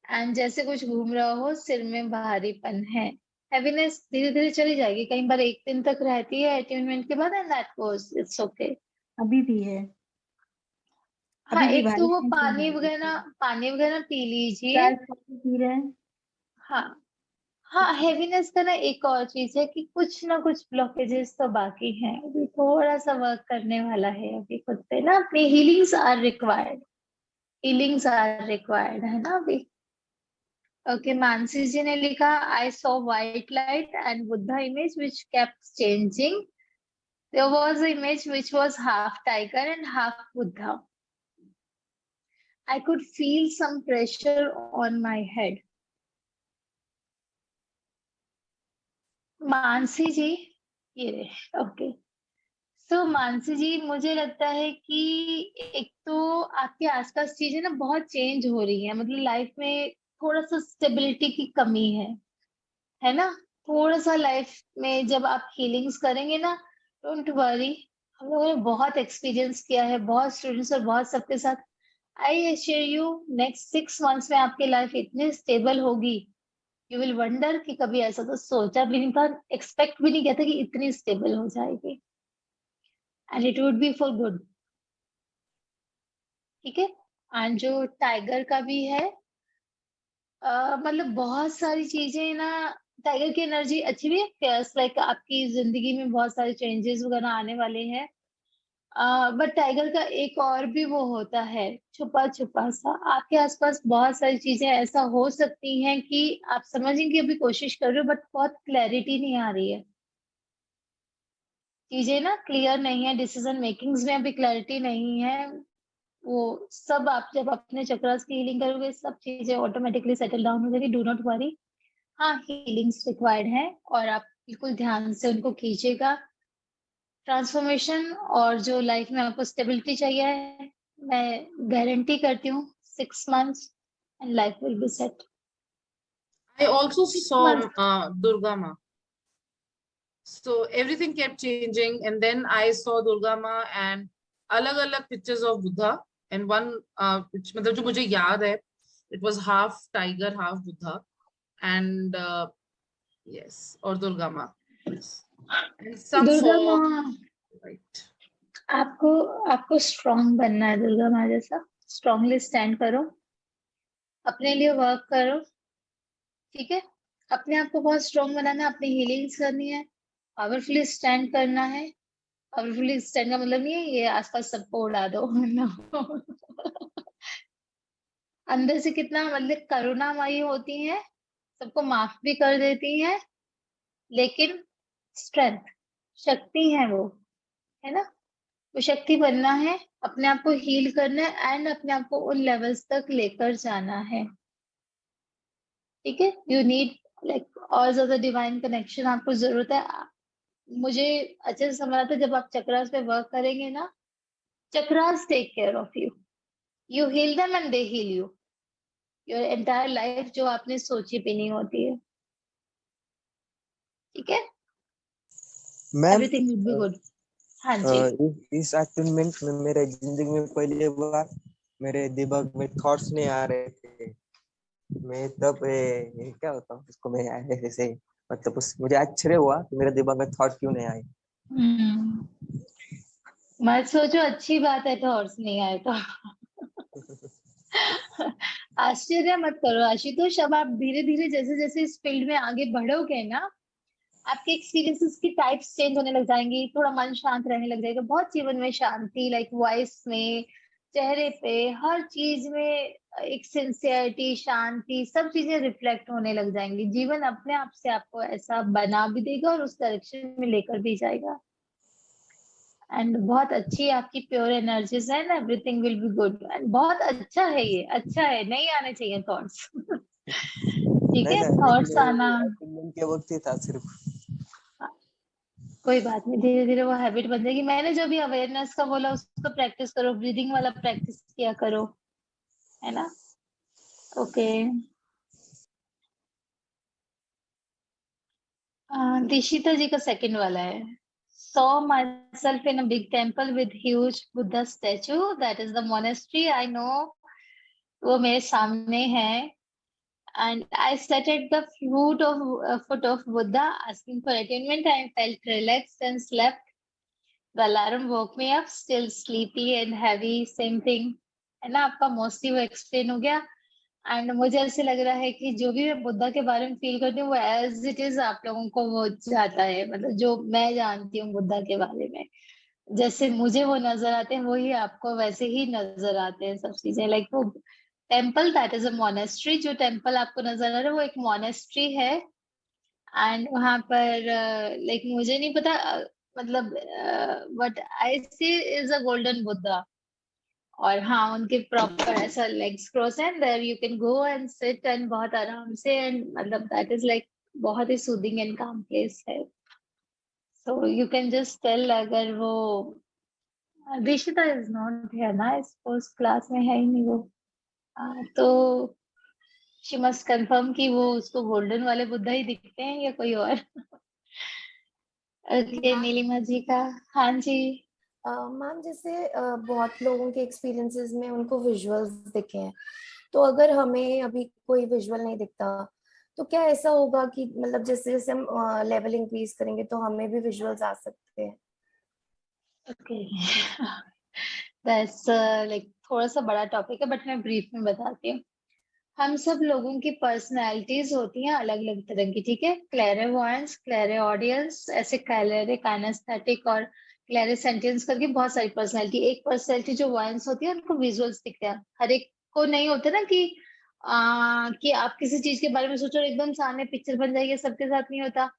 एंड जैसे कुछ घूम रहा हो, सिर में भारीपन है। हैवीनेस धीरे धीरे चली जाएगी, कई बार 1 दिन तक रहती है अट्यूनमेंट के बाद, and that goes, it's okay. अभी भी है, हाँ, अभी भी एक तो भारी वो टेंशन है। पानी वगैरह पी लीजिए। चाय कॉफी पी रहे हैं। हाँ हाँ, हेवीनेस का ना एक और चीज है कि कुछ ना कुछ ब्लॉकेजेस तो बाकी हैं, अभी थोड़ा सा वर्क करने वाला है अभी खुद पे ना, अपनी हीलिंग्स आर रिक्वायर्ड, है ना अभी। ओके, मानसी जी ने लिखा I saw white light and Buddha image which kept changing. There was a image which was half tiger and half Buddha. I could feel some pressure on my head. Mansi ji, ये okay. सो मानसी जी, मुझे लगता है कि एक तो आपके आसपास चीजें ना बहुत चेंज हो रही है, मतलब लाइफ में थोड़ा सा स्टेबिलिटी की कमी है ना। थोड़ा सा लाइफ में जब आप हीलिंग्स करेंगे ना, डोंट वरी, हम लोगों ने बहुत एक्सपीरियंस किया है, बहुत स्टूडेंट्स और बहुत सबके साथ। I assure you, next 6 months में आपकी लाइफ इतनी स्टेबल होगी, यू विल वंडर कि कभी ऐसा तो सोचा भी नहीं था, एक्सपेक्ट भी नहीं किया था कि इतनी स्टेबल हो जाएगी। And it would be for good, ठीक है। एंड जो टाइगर का भी है, मतलब बहुत सारी चीजें ना, टाइगर की एनर्जी अच्छी भी है, लाइक आपकी जिंदगी में बहुत सारे चेंजेस वगैरह आने वाले हैं। बट टाइगर का एक और भी वो होता है, छुपा छुपा सा आपके आसपास बहुत सारी चीजें ऐसा हो सकती हैं कि आप समझने की अभी कोशिश कर रहे हो, बट बहुत क्लैरिटी नहीं आ रही है, चीजें ना क्लियर नहीं है, डिसीजन मेकिंग्स में अभी क्लैरिटी नहीं है। वो सब आप जब अपने चक्रास की हीलिंग करोगे, सब चीजें ऑटोमेटिकली सेटल डाउन हो जाएगी, डू नॉट वरी। हाँ, हीलिंग्स रिक्वायर्ड है और आप बिल्कुल ध्यान से उनको कीजिएगा। ट्रांसफॉर्मेशन और जो लाइफ में आपको स्टेबिलिटी चाहिए है, मैं गारंटी करती हूँ 6 months and life will be set. I also 6 saw months Durga Ma. So everything kept changing, and then I saw Durga Ma and अलग-अलग pictures of Buddha, and one which मतलब जो मुझे याद है, it was half tiger, half Buddha, and yes, or Durga Ma, yes, and some Durga fog, माँ, right. आपको आपको strong बनना है, दुर्गा माँ जैसा स्ट्रांगली स्टैंड करो, अपने लिए वर्क करो, ठीक है। अपने आप को बहुत स्ट्रांग बनाना है, अपनी हीलिंग्स करनी है, पावरफुली स्टैंड करना है, पावरफुली स्टैंड का मतलब नहीं है ये आसपास सबको उड़ा दो no. अंदर से कितना मतलब करुणामयी होती हैं, सबको माफ भी कर देती हैं, लेकिन स्ट्रेंथ, शक्ति है वो, है ना? वो शक्ति बनना है, अपने आप को हील करना है एंड अपने आप को उन लेवल्स तक लेकर जाना है। ठीक है, यू नीड लाइक और ज्यादा डिवाइन कनेक्शन आपको जरूरत है। मुझे अच्छे से समझ आता है, जब आप चक्रास पे वर्क करेंगे ना, chakras take care of you, you heal them and they heal you your entire life, जो आपने सोची भी नहीं होती है। ठीक है, ma'am everything will be good. हाँ जी। इस अटेनमेंट में मेरे जिंदगी में पहली बार मेरे दिमाग में थॉट्स नहीं आ रहे थे। मैं तब ये क्या होता हूँ उसको मैं ऐसे मतलब मुझे आश्चर्य हुआ कि मेरे दिमाग में थॉट क्यों नहीं आए। मत सोचो, अच्छी बात है थॉट्स नहीं आए तो। आश्चर्य मत करो आशुतोष, अब आप धीरे धीरे जैसे जैसे इस फील्ड में आगे बढ़ोगे ना, आपके एक्सपीरियंसेस की टाइप्स चेंज होने लग जाएंगी, थोड़ा मन शांत रहने लग जाएगा, बहुत जीवन में शांति, लाइक वॉइस में, चेहरे पे, हर चीज में एक सिंसियरिटी, शांति, सब चीजें रिफ्लेक्ट होने लग जाएंगी। जीवन अपने आप से आपको ऐसा बना भी देगा और उस डायरेक्शन में लेकर भी जाएगा। एंड बहुत अच्छी आपकी प्योर एनर्जीज है ना, everything will be good. And बहुत अच्छा है, ये अच्छा है, नहीं आने चाहिए थॉट्स। ठीक है, थॉट्स आना अटेनमेंट के वक्त ही था सिर्फ। कोई बात नहीं, धीरे धीरे वो हैबिट बन जाएगी। मैंने जो भी अवेयरनेस का बोला उसको प्रैक्टिस करो, ब्रीदिंग वाला प्रैक्टिस किया करो, है ना? ओके, दिशिता जी का सेकंड वाला है। Saw myself in a big temple with huge Buddha statue. That is the monastery. I know वो मेरे सामने है. And I sat at the foot of Buddha asking for attunement. I felt relaxed and slept. The alarm woke me up, still sleepy and heavy, same thing. है ना, आपका mostly वो explain हो गया। एंड मुझे ऐसे लग रहा है कि जो भी मैं बुद्धा के बारे में फील करती हूँ वो एज इट इज आप लोगों को वो जाता है, मतलब जो मैं जानती हूँ बुद्धा के बारे में, जैसे मुझे वो नजर आते हैं वही आपको वैसे ही नजर आते हैं सब चीजें। लाइक वो temple, that is a monastery, जो टेम्पल आपको नजर आ रहा है वो एक मोनेस्ट्री है। एंड वहां पर लाइक मुझे नहीं पता मतलब but I see is a golden Buddha. और हाँ, उनके प्रॉपर ऐसा legs cross and there you can go and sit and बहुत आराम से, एंड मतलब दैट इज लाइक बहुत ही सूदिंग एंड काम प्लेस है। So you can just tell, अगर वो दिशिता इज नॉट है ना, सपोज क्लास में है ही नहीं वो, तो शी मस्ट कंफर्म कि वो उसको गोल्डन वाले बुद्धा ही दिखते हैं या कोई और। ओके, नीलिमा जी का। हाँ जी। मैम जैसे बहुत लोगों के एक्सपीरियंसेस में उनको विजुअल्स दिखे हैं, तो अगर हमें अभी कोई विजुअल नहीं दिखता तो क्या ऐसा होगा कि मतलब जैसे जैसे हम लेवल इंक्रीज करेंगे तो हमें भी विजुअल्स आ सकते हैं? ओके, दैट्स लाइक थोड़ा सा बड़ा टॉपिक है, बट मैं ब्रीफ में बताती हूँ। हम सब लोगों की पर्सनैलिटीज होती हैं अलग अलग तरह की, ठीक है? क्लैरिवॉयंस, क्लैरिऑडियंस, ऐसे क्लैरे काइनेस्थेटिक और क्लैरिसेंटियंस करके बहुत सारी पर्सनैलिटी। एक पर्सनैलिटी जो वॉयंस होती है उनको विजुअल्स दिखते हैं, हर एक को नहीं होते ना कि आप किसी चीज के बारे में सोचो और एकदम सामने पिक्चर बन जाएगी, सबके साथ नहीं होता।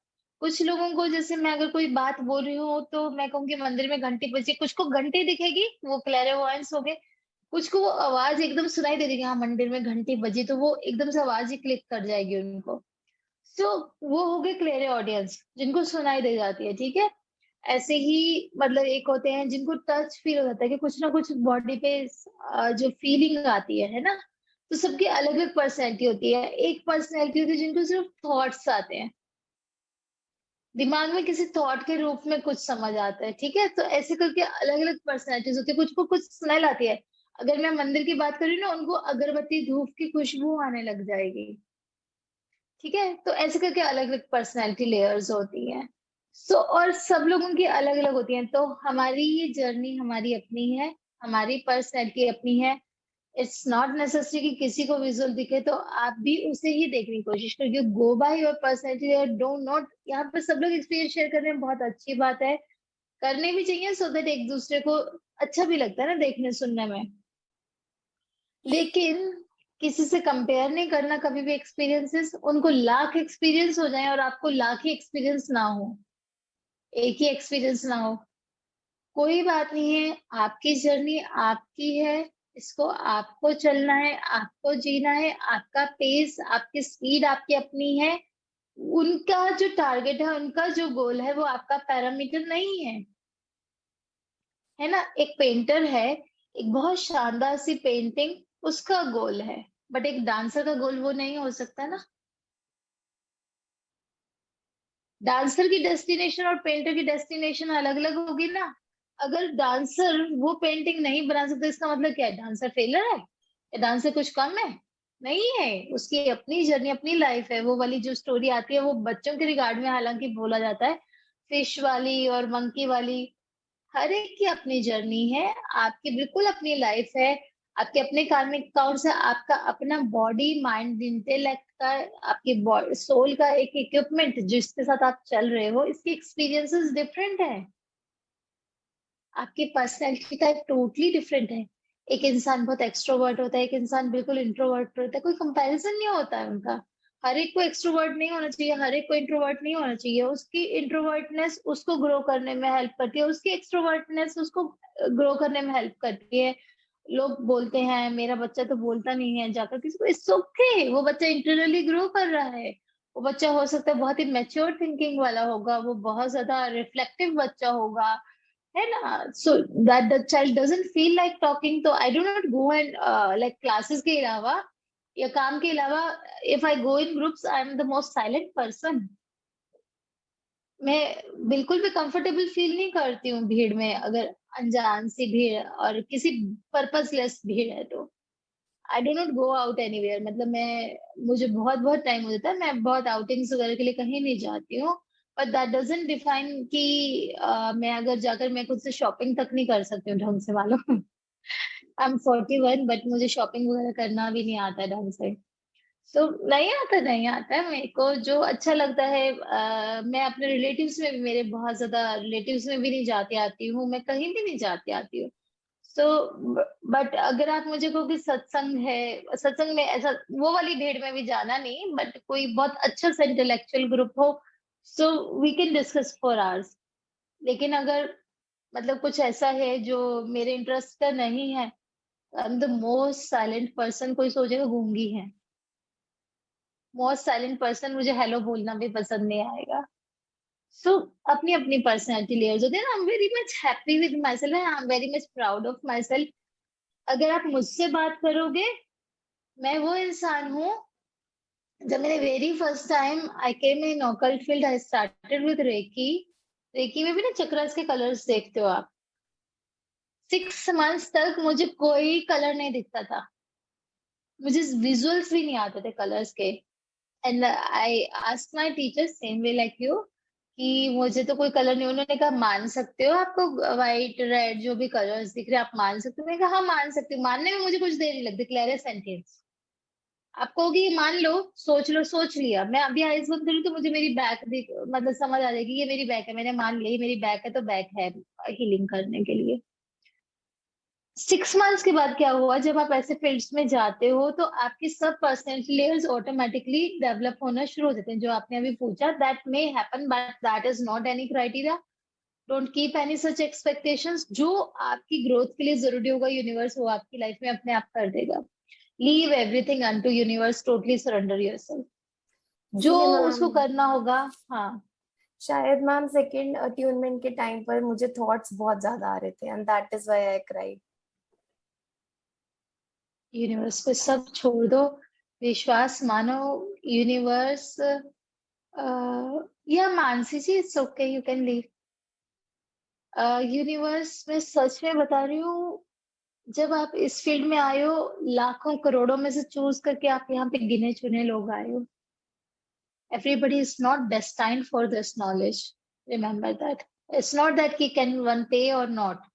कुछ लोगों को, जैसे मैं अगर कोई बात बोल रही हूँ तो मैं कहूँगी मंदिर में घंटी बजी, कुछ को घंटी दिखेगी, वो क्लैरिवॉयंस हो गए। कुछ को वो आवाज एकदम सुनाई दे रही है, हाँ मंदिर में घंटी बजी, तो वो एकदम से आवाज ही क्लिक कर जाएगी उनको। सो वो हो गए क्लियर ऑडियंस, जिनको सुनाई दे जाती है, ठीक है? ऐसे ही मतलब एक होते हैं जिनको टच फील हो जाता है कि कुछ ना कुछ बॉडी पे जो फीलिंग आती है ना? तो सबकी अलग अलग पर्सनैलिटी होती है। एक पर्सनैलिटी होती है जिनको सिर्फ थॉट्स आते हैं, दिमाग में किसी थॉट के रूप में कुछ समझ आता है, ठीक है? तो ऐसे करके अलग अलग पर्सनैलिटीज होती है। कुछ को कुछ स्मेल आती है, अगर मैं मंदिर की बात करूँ ना, उनको अगरबत्ती धूप की खुशबू आने लग जाएगी, ठीक है? तो ऐसे करके अलग अलग पर्सनैलिटी लेयर्स होती हैं। सो और सब लोगों की अलग अलग होती हैं। तो हमारी ये जर्नी हमारी अपनी है, हमारी पर्सनैलिटी अपनी है। इट्स नॉट नेसेसरी कि किसी को विजुअल दिखे तो आप भी उसे ही देखने की कोशिश करिए। Go by your personality, don't not. यहाँ पे सब लोग एक्सपीरियंस शेयर कर रहे हैं, बहुत अच्छी बात है। करने भी चाहिए सो दैट एक दूसरे को अच्छा भी लगता है ना देखने सुनने में, लेकिन किसी से कंपेयर नहीं करना कभी भी एक्सपीरियंसेस। उनको लाख एक्सपीरियंस हो जाए और आपको लाख ही एक्सपीरियंस ना हो, एक ही एक्सपीरियंस ना हो, कोई बात नहीं है। आपकी जर्नी आपकी है, इसको आपको चलना है, आपको जीना है, आपका पेस, आपकी स्पीड आपकी अपनी है। उनका जो टारगेट है, उनका जो गोल है, वो आपका पैरामीटर नहीं है ना। एक पेंटर है, एक बहुत शानदार सी पेंटिंग उसका गोल है, बट एक डांसर का गोल वो नहीं हो सकता ना। डांसर की डेस्टिनेशन और पेंटर की डेस्टिनेशन अलग अलग होगी ना। अगर डांसर वो पेंटिंग नहीं बना सकता, इसका मतलब क्या है? डांसर फेलर है या डांसर कुछ कम है? नहीं है, उसकी अपनी जर्नी, अपनी लाइफ है। वो वाली जो स्टोरी आती है वो बच्चों के रिगार्ड में हालांकि बोला जाता है, फिश वाली और मंकी वाली, हर एक की अपनी जर्नी है, आपकी बिल्कुल अपनी लाइफ है, आपके अपने कार्मिक अकाउंट्स है, आपका अपना बॉडी माइंड इंटेलेक्ट का, आपकी सोल का एक इक्विपमेंट जिसके साथ आप चल रहे हो, इसकी एक्सपीरियंसेस डिफरेंट है, आपकी पर्सनैलिटी टाइप टोटली डिफरेंट है। एक इंसान बहुत एक्सट्रोवर्ट होता है, एक इंसान बिल्कुल इंट्रोवर्ट होता है, कोई कंपैरिजन नहीं होता है उनका। हर एक को एक्सट्रोवर्ट नहीं होना चाहिए, हर एक को इंट्रोवर्ट नहीं होना चाहिए। उसकी इंट्रोवर्टनेस उसको ग्रो करने में हेल्प करती है, उसकी एक्सट्रोवर्टनेस उसको ग्रो करने में हेल्प करती है। लोग बोलते हैं मेरा बच्चा तो बोलता नहीं है, जाकर किसी को, इट्स ओके, वो बच्चा इंटरनली ग्रो कर रहा है। वो बच्चा हो सकता है बहुत ही मैच्योर थिंकिंग वाला होगा, वो बहुत ज्यादा रिफ्लेक्टिव बच्चा होगा, है ना। So that the child doesn't feel like talking, तो I do not go and like classes के अलावा या काम के अलावा, if I go in groups I am the most silent person. मैं बिल्कुल भी कंफर्टेबल फील नहीं करती हूँ भीड़ में, अगर अनजान सी भीड़ और किसी पर्पसलेस भीड़ है तो I do not go out anywhere. मतलब मुझे बहुत बहुत टाइम हो जाता है, मैं बहुत आउटिंग्स वगैरह के लिए कहीं नहीं जाती हूँ, बट दैट डजंट डिफाइन कि मैं अगर जाकर मैं खुद से शॉपिंग तक नहीं कर सकती हूँ ढंग से, मालूम। आई एम 41 बट मुझे शॉपिंग वगैरह करना भी नहीं आता है ढंग से। तो नहीं आता है मेरे को जो अच्छा लगता है। मैं अपने रिलेटिव्स में भी, मेरे बहुत ज्यादा रिलेटिव्स में भी नहीं जाती आती हूँ, मैं कहीं भी नहीं जाती आती हूँ। सो बट अगर आप मुझे कहो कि सत्संग है, सत्संग में ऐसा वो वाली भीड़ में भी जाना नहीं, बट कोई बहुत अच्छा सा इंटेलेक्चुअल ग्रुप हो, so we can discuss for hours. लेकिन अगर मतलब कुछ ऐसा है जो मेरे इंटरेस्ट का नहीं है, आई am the most silent person. कोई सोचेगा गूंगी है, मोस्ट साइलेंट पर्सन, मुझे हेलो बोलना भी पसंद नहीं आएगा। सो अपनी अपनी पर्सनैलिटी लेयर्स होते हैं ना। आई am very much happy with my self, I am very much proud of my self. अगर आप मुझसे बात करोगे, मैं वो इंसान हूँ, जब मैंने very first time I came in occult field, I started with reiki. Reiki में भी ना चक्रास के कलर्स देखते हो आप। 6 months तक मुझे कोई कलर नहीं दिखता था, मुझे विजुअल्स भी नहीं आते थे कलर्स के। And I asked my teacher same way like you कि मुझे तो कोई कलर नहीं। उन्होंने कहा मान सकते हो, आपको व्हाइट रेड जो भी कलर्स दिख रहे हैं आप मान सकते हो। मैंने कहा हाँ मान सकती हूँ। मानने में मुझे कुछ देर नहीं लगती, क्लियर है सेंटेंस। आप कहोगे ये मान लो, सोच लो, सोच लिया। मैं अभी आइज बंद करूँ तो मुझे मेरी बैक दिख, मतलब समझ आ जाएगी ये मेरी बैक है। मैंने मान लिया ये मेरी बैक है, तो बैक है हीलिंग करने के लिए। 6 months के बाद क्या हुआ, जब आप ऐसे फील्ड्स में जाते हो तो आपकी सब पर्सनैलिटी लेयर्स ऑटोमेटिकली डेवलप होना शुरू हो जाते हैं। जो आपने अभी पूछा, that may happen but that is not any criteria. Don't keep any such expectations. जो आपकी ग्रोथ के लिए जरूरी होगा, यूनिवर्स वो आपकी लाइफ में अपने आप कर देगा। Leave everything unto universe, totally surrender yourself, जो उसको करना होगा। हाँ शायद मैम सेकंड अट्यूनमेंट के टाइम पर मुझे थॉट्स बहुत ज्यादा आ रहे थे and that is why I cried. Universe को सब छोड़ दो, विश्वास मानो। यूनिवर्स या Mansi ji, it's okay, you can leave. Universe में सच में बता रही हूँ, जब आप इस फील्ड में आए हो, लाखों करोड़ों में से चूज करके आप यहाँ पे गिने चुने लोग आए हो। Everybody is not destined for this knowledge, remember that. It's not that can one pay or not.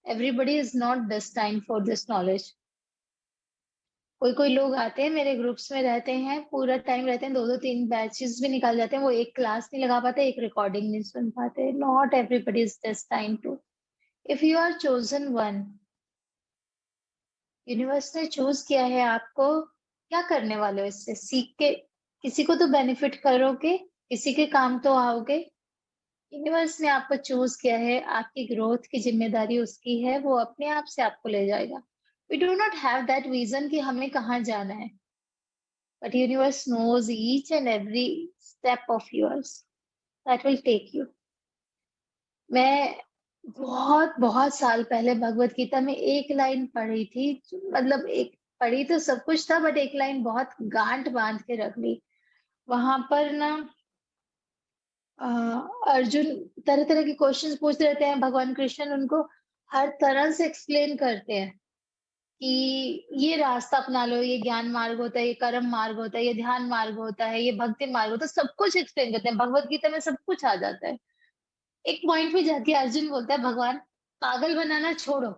Everybody is not destined for this knowledge. कोई कोई लोग आते हैं मेरे ग्रुप्स में, रहते हैं पूरा टाइम, रहते हैं 2-2-3 बैचेस भी निकाल जाते हैं, वो एक क्लास नहीं लगा पाते, एक रिकॉर्डिंग नहीं सुन पाते. Not everybody is destined to. If you are chosen one, universe ने चूज किया है आपको, क्या करने वाले हो इससे? सीख के किसी को तो बेनिफिट करोगे, किसी के काम तो आओगे. यूनिवर्स ने आपको चूज किया है, आपकी ग्रोथ की जिम्मेदारी उसकी है, वो अपने आप से आपको ले जाएगा. We do not have that vision कि हमें कहाँ जाना है, but universe knows each and every step of yours that will take you. मैं बहुत बहुत साल पहले भगवत गीता में एक लाइन पढ़ी थी, मतलब एक पढ़ी तो सब कुछ था, बट एक लाइन बहुत गांठ बांध के रख ली. वहां पर ना अर्जुन तरह तरह के क्वेश्चंस पूछते रहते हैं, भगवान कृष्ण उनको हर तरह से एक्सप्लेन करते हैं कि ये रास्ता अपना लो, ये ज्ञान मार्ग होता है, ये कर्म मार्ग होता है, ये ध्यान मार्ग होता है, ये भक्ति मार्ग होता है, सब कुछ एक्सप्लेन करते हैं. भगवत गीता में सब कुछ आ जाता है. एक पॉइंट पे जाके अर्जुन बोलता है, भगवान पागल बनाना छोड़ो.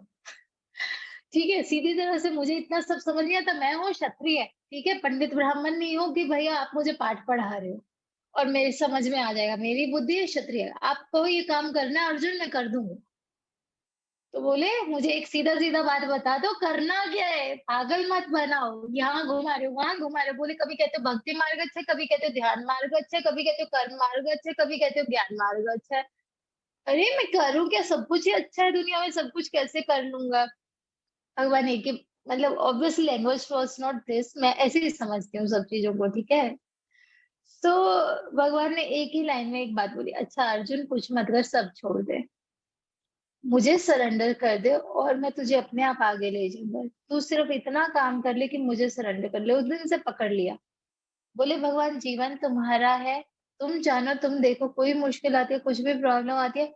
ठीक है, सीधी तरह से मुझे इतना सब समझ नहीं आता, मैं हूँ क्षत्रिय, ठीक है, पंडित ब्राह्मण नहीं हूँ कि भैया आप मुझे पाठ पढ़ा रहे हो और मेरी समझ में आ जाएगा, मेरी बुद्धि है क्षत्रिय, आपको ये काम करना है अर्जुन, मैं कर दूंगा. तो बोले मुझे एक सीधा सीधा बात बता दो, करना क्या है, पागल मत बनाओ, यहाँ घुमा रहे हो वहां घुमा रहे हो. बोले कभी कहते हो भक्ति मार्ग अच्छा है, कभी कहते हो ध्यान मार्ग अच्छा है, कभी कहते हो कर्म मार्ग अच्छा है, कभी कहते हो ज्ञान मार्ग अच्छा है. अरे मैं करूँ क्या, सब कुछ ही अच्छा है दुनिया में, सब कुछ कैसे कर लूंगा. भगवान एक ही, मतलब obviously language was not this, मैं ऐसे ही समझती हूँ सब चीजों को, ठीक है. तो भगवान ने एक ही लाइन में एक बात बोली, अच्छा अर्जुन कुछ मत कर, सब छोड़ दे, मुझे सरेंडर कर दे और मैं तुझे अपने आप आगे ले जाऊंगा, तू सिर्फ इतना काम कर ले कि मुझे सरेंडर कर ले. उस दिन से पकड़ लिया. बोले भगवान जीवन तुम्हारा है, तुम जानो, तुम देखो, कोई मुश्किल आती है, कुछ भी प्रॉब्लम आती है,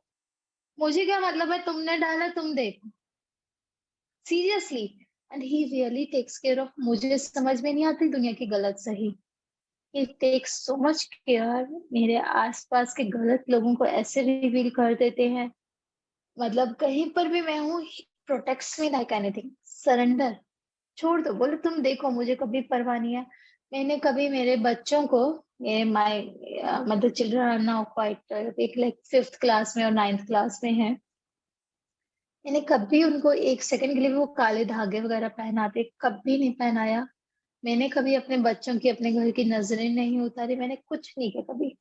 मुझे क्या मतलब है, तुमने डाला तुम देखो. Seriously. And he really takes care of. मुझे समझ में नहीं आती दुनिया की गलत सही, he takes so much care. मेरे आसपास के गलत लोगों को ऐसे रिवील कर देते हैं, मतलब कहीं पर भी मैं हूँ, protects me like anything. Surrender छोड़ दो, बोले तुम देखो, मुझे कभी परवाह नहीं है. मैंने कभी मेरे बच्चों को, ये माय मतलब चिल्ड्रन आर नाउ क्वाइट, एक लाइक 5th क्लास में और 9th क्लास में है, मैंने कभी उनको एक सेकंड के लिए भी वो काले धागे वगैरह पहनाते कभी नहीं पहनाया. मैंने कभी अपने बच्चों की, अपने घर की नजरें नहीं उतारी, मैंने कुछ नहीं किया कभी.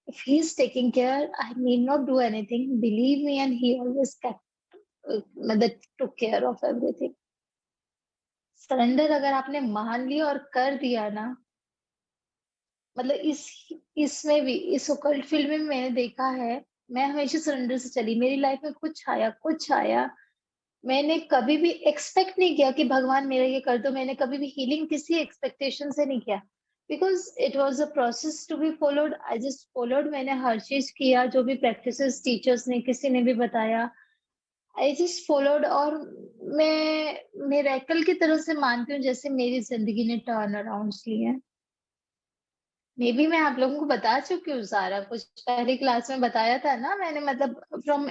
If he is taking care, I need not do anything. Believe me, and he always took care of everything. Surrender अगर आपने मान लिया और कर दिया ना, मतलब इसमें भी, इस ओकल्ट फील्ड में मैंने देखा है, मैं हमेशा सरेंडर से चली. मेरी लाइफ में कुछ आया, मैंने कभी भी एक्सपेक्ट नहीं किया कि भगवान मेरा ये कर दो. मैंने कभी भी हीलिंग किसी एक्सपेक्टेशन से नहीं किया, because it was a process to be followed. I just followed. मैंने हर चीज किया, जो भी प्रैक्टिसेस टीचर्स ने, किसी ने भी बताया, आई जस्ट फॉलोड. और मैं मिरेकल की तरह से मानती हूँ जैसे मेरी जिंदगी ने टर्न अराउंड लिए हैं. मे बी मैं आप लोगों को बता चुकी हूँ सारा कुछ, पहली क्लास में बताया था ना मैंने, मतलब फ्रॉम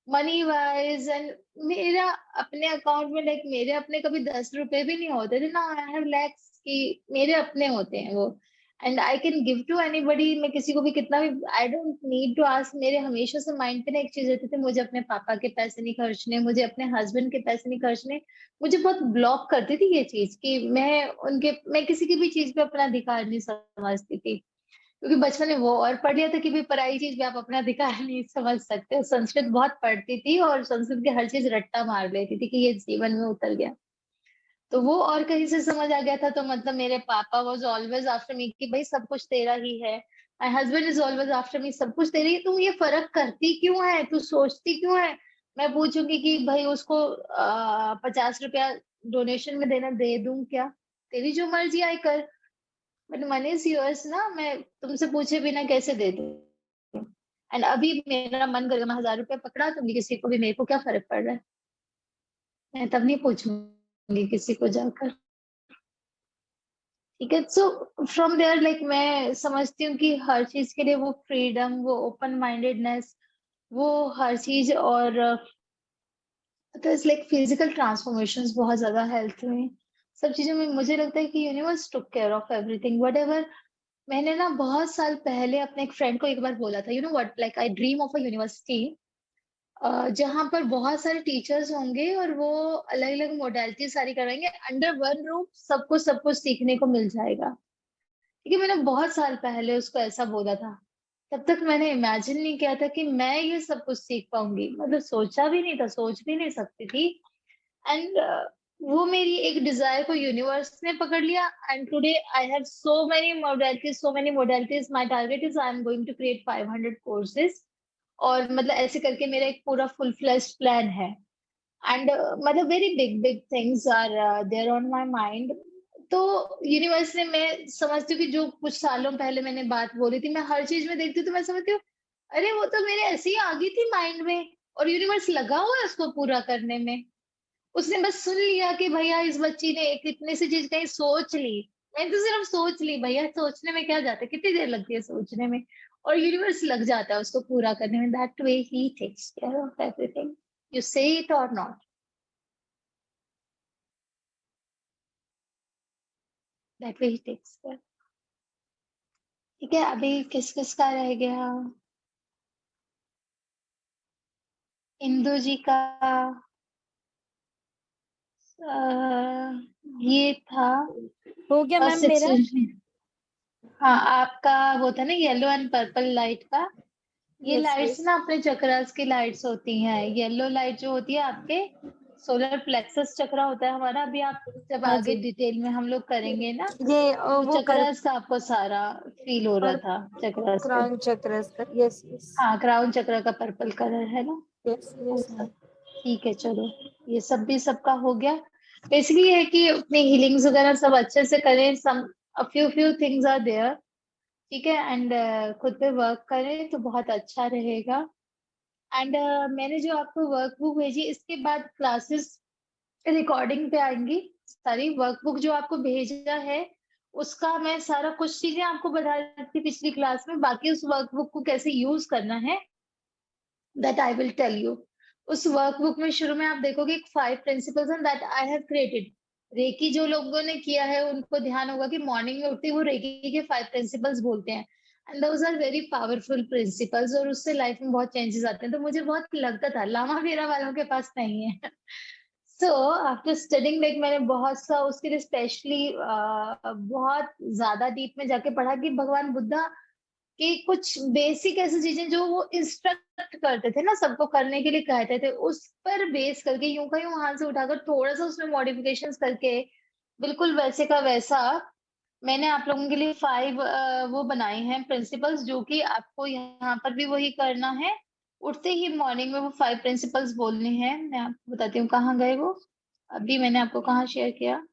मनी वाइज. एंड मेरा अपने अकाउंट में, लाइक मेरे अपने कभी 10 रुपए भी नहीं होते थे ना, आई हैव लैक्स की मेरे अपने होते हैं वो. And I can give to anybody, मैं किसी को भी कितना भी, I don't need to ask. मेरे हमेशा से माइंड पे ना एक चीज रहती थी, मुझे अपने पापा के पैसे नहीं खर्चने, मुझे अपने हस्बैंड के पैसे नहीं खर्चने. मुझे बहुत ब्लॉक करती थी ये चीज कि मैं किसी की भी चीज पे अपना अधिकार नहीं समझती थी, क्योंकि बचपन में वो और पढ़ लिया था कि भाई पराई चीज पे आप अपना अधिकार नहीं समझ सकते. संस्कृत बहुत पढ़ती थी और संस्कृत की हर चीज रट्टा मार लेती थी कि ये जीवन में उतर गया, तो वो और कहीं से समझ आ गया था. तो मतलब मेरे पापा वॉज ऑलवेज आफ्टर मी कि भाई सब कुछ तेरा ही है. My husband is always after me, सब कुछ तेरी. तू ये फर्क करती क्यों है, तू सोचती क्यों है. मैं पूछूंगी कि भाई उसको 50 रुपया डोनेशन में देना, दे दूं क्या, तेरी जो मर्जी आए कर, बट मनी इज योर्स ना, मैं तुमसे पूछे बिना कैसे दे दूं. एंड अभी मेरा मन करेगा मैं 1000 रुपया पकड़ा दूंगी किसी को भी, मेरे को क्या फर्क पड़ रहा है, मैं तब नहीं पूछूंगी किसी को जाकर. ठीक है. सो फ्रॉम देयर लाइक मैं समझती हूँ कि हर चीज के लिए वो फ्रीडम, वो ओपन माइंडेडनेस, वो हर चीज. और तो इट्स लाइक फिजिकल ट्रांसफॉर्मेशंस बहुत ज्यादा हेल्थ में. सब चीजों में मुझे लगता है कि universe took care of everything whatever. मैंने ना बहुत साल पहले अपने एक फ्रेंड को एक बार बोला था, you know what, like I dream of a university जहाँ पर बहुत सारे टीचर्स होंगे और वो अलग अलग मोडेलिटी सारी करवाएंगे, अंडर वन रूफ सबको सब कुछ सीखने को मिल जाएगा। ठीक है, मैंने बहुत साल पहले उसको ऐसा बोला था। तब तक मैंने इमेजिन नहीं किया था कि मैं ये सब कुछ सीख पाऊंगी, मतलब सोचा भी नहीं था, सोच भी नहीं सकती थी। एंड वो मेरी एक डिजायर को यूनिवर्स ने पकड़ लिया and today I have so many modalities. My target is I am going to create 500 courses, और मतलब ऐसे करके मेरा एक पूरा फुल फ्लेश्ड प्लान है। एंड मतलब very big big things are there on my mind. तो यूनिवर्स ने, मैं समझती हूँ कि जो कुछ सालों पहले मैंने बात बोली थी, मैं हर चीज में देखती हूँ तो मैं समझती हूँ अरे वो तो मेरे ऐसे ही आ गई थी माइंड में, और यूनिवर्स लगा हुआ है उसको पूरा करने में। उसने बस सुन लिया कि भैया इस बच्ची ने एक इतनी सी चीज कहीं सोच ली, मैंने तो सिर्फ सोच ली। भैया सोचने में क्या जाता है, कितनी देर लगती है सोचने में, और यूनिवर्स लग जाता है उसको पूरा करने में। That way he takes care of everything, you say it और not, that way he takes care. ठीक है, अभी किस किस का रह गया? इंदु जी का ये था हो गया मैम मेरा। हाँ, आपका वो था ना येलो एंड पर्पल लाइट का। ये Yes, लाइट्स yes. ना अपने चक्रास की लाइट्स होती हैं। येलो लाइट जो होती है आपके सोलर प्लेक्सस चक्रा होता है हमारा। अभी आप जब हाँ आगे जी। डिटेल में हम लोग करेंगे ना, ये तो वो चक्रास का आपको सारा फील हो रहा था चक्रास पे। क्राउन चक्र। यस यस हाँ, क्राउन चक्र का पर्पल कलर है ना, यस वो यस सब। ठीक है, चलो ये सब भी सबका हो गया। बेसिकली ये है कि अपनी हीलिंग्स वगैरह सब अच्छे से करें। Some few things are there, ठीक है, एंड खुद पे वर्क करें तो बहुत अच्छा रहेगा। एंड मैंने जो आपको वर्कबुक भेजी, इसके बाद क्लासेस रिकॉर्डिंग पे आएंगी सारी। वर्कबुक जो आपको भेजा है उसका मैं सारा कुछ चीजें आपको बता रही थी पिछली क्लास में, बाकी उस वर्कबुक को कैसे यूज करना है that I will tell you. उस वर्कबुक में शुरू में आप देखोगे 5 principles and that I have created. Reiki जो लोगों ने किया है उनको ध्यान होगा कि मॉर्निंग में उठते ही वो रेकी के 5 प्रिंसिपल्स बोलते हैं, and those are very powerful principles, और उससे लाइफ में बहुत चेंजेस आते हैं। तो मुझे बहुत लगता था लामा फेरा वालों के पास नहीं है। सो आफ्टर स्टडिंग, लाइक मैंने बहुत सा उसके लिए स्पेशली बहुत ज्यादा डीप में जाके पढ़ा कि भगवान बुद्धा कि कुछ बेसिक ऐसी चीजें जो वो इंस्ट्रक्ट करते थे ना, सबको करने के लिए कहते थे, उस पर बेस करके यूं का यूं हाथ से उठाकर थोड़ा सा उसमें मॉडिफिकेशंस करके बिल्कुल वैसे का वैसा मैंने आप लोगों के लिए 5 वो बनाए हैं प्रिंसिपल्स, जो कि आपको यहाँ पर भी वही करना है। उठते ही मॉर्निंग में वो 5 प्रिंसिपल्स बोलने हैं। मैं आपको बताती हूँ कहाँ गए वो, अभी मैंने आपको कहाँ शेयर किया।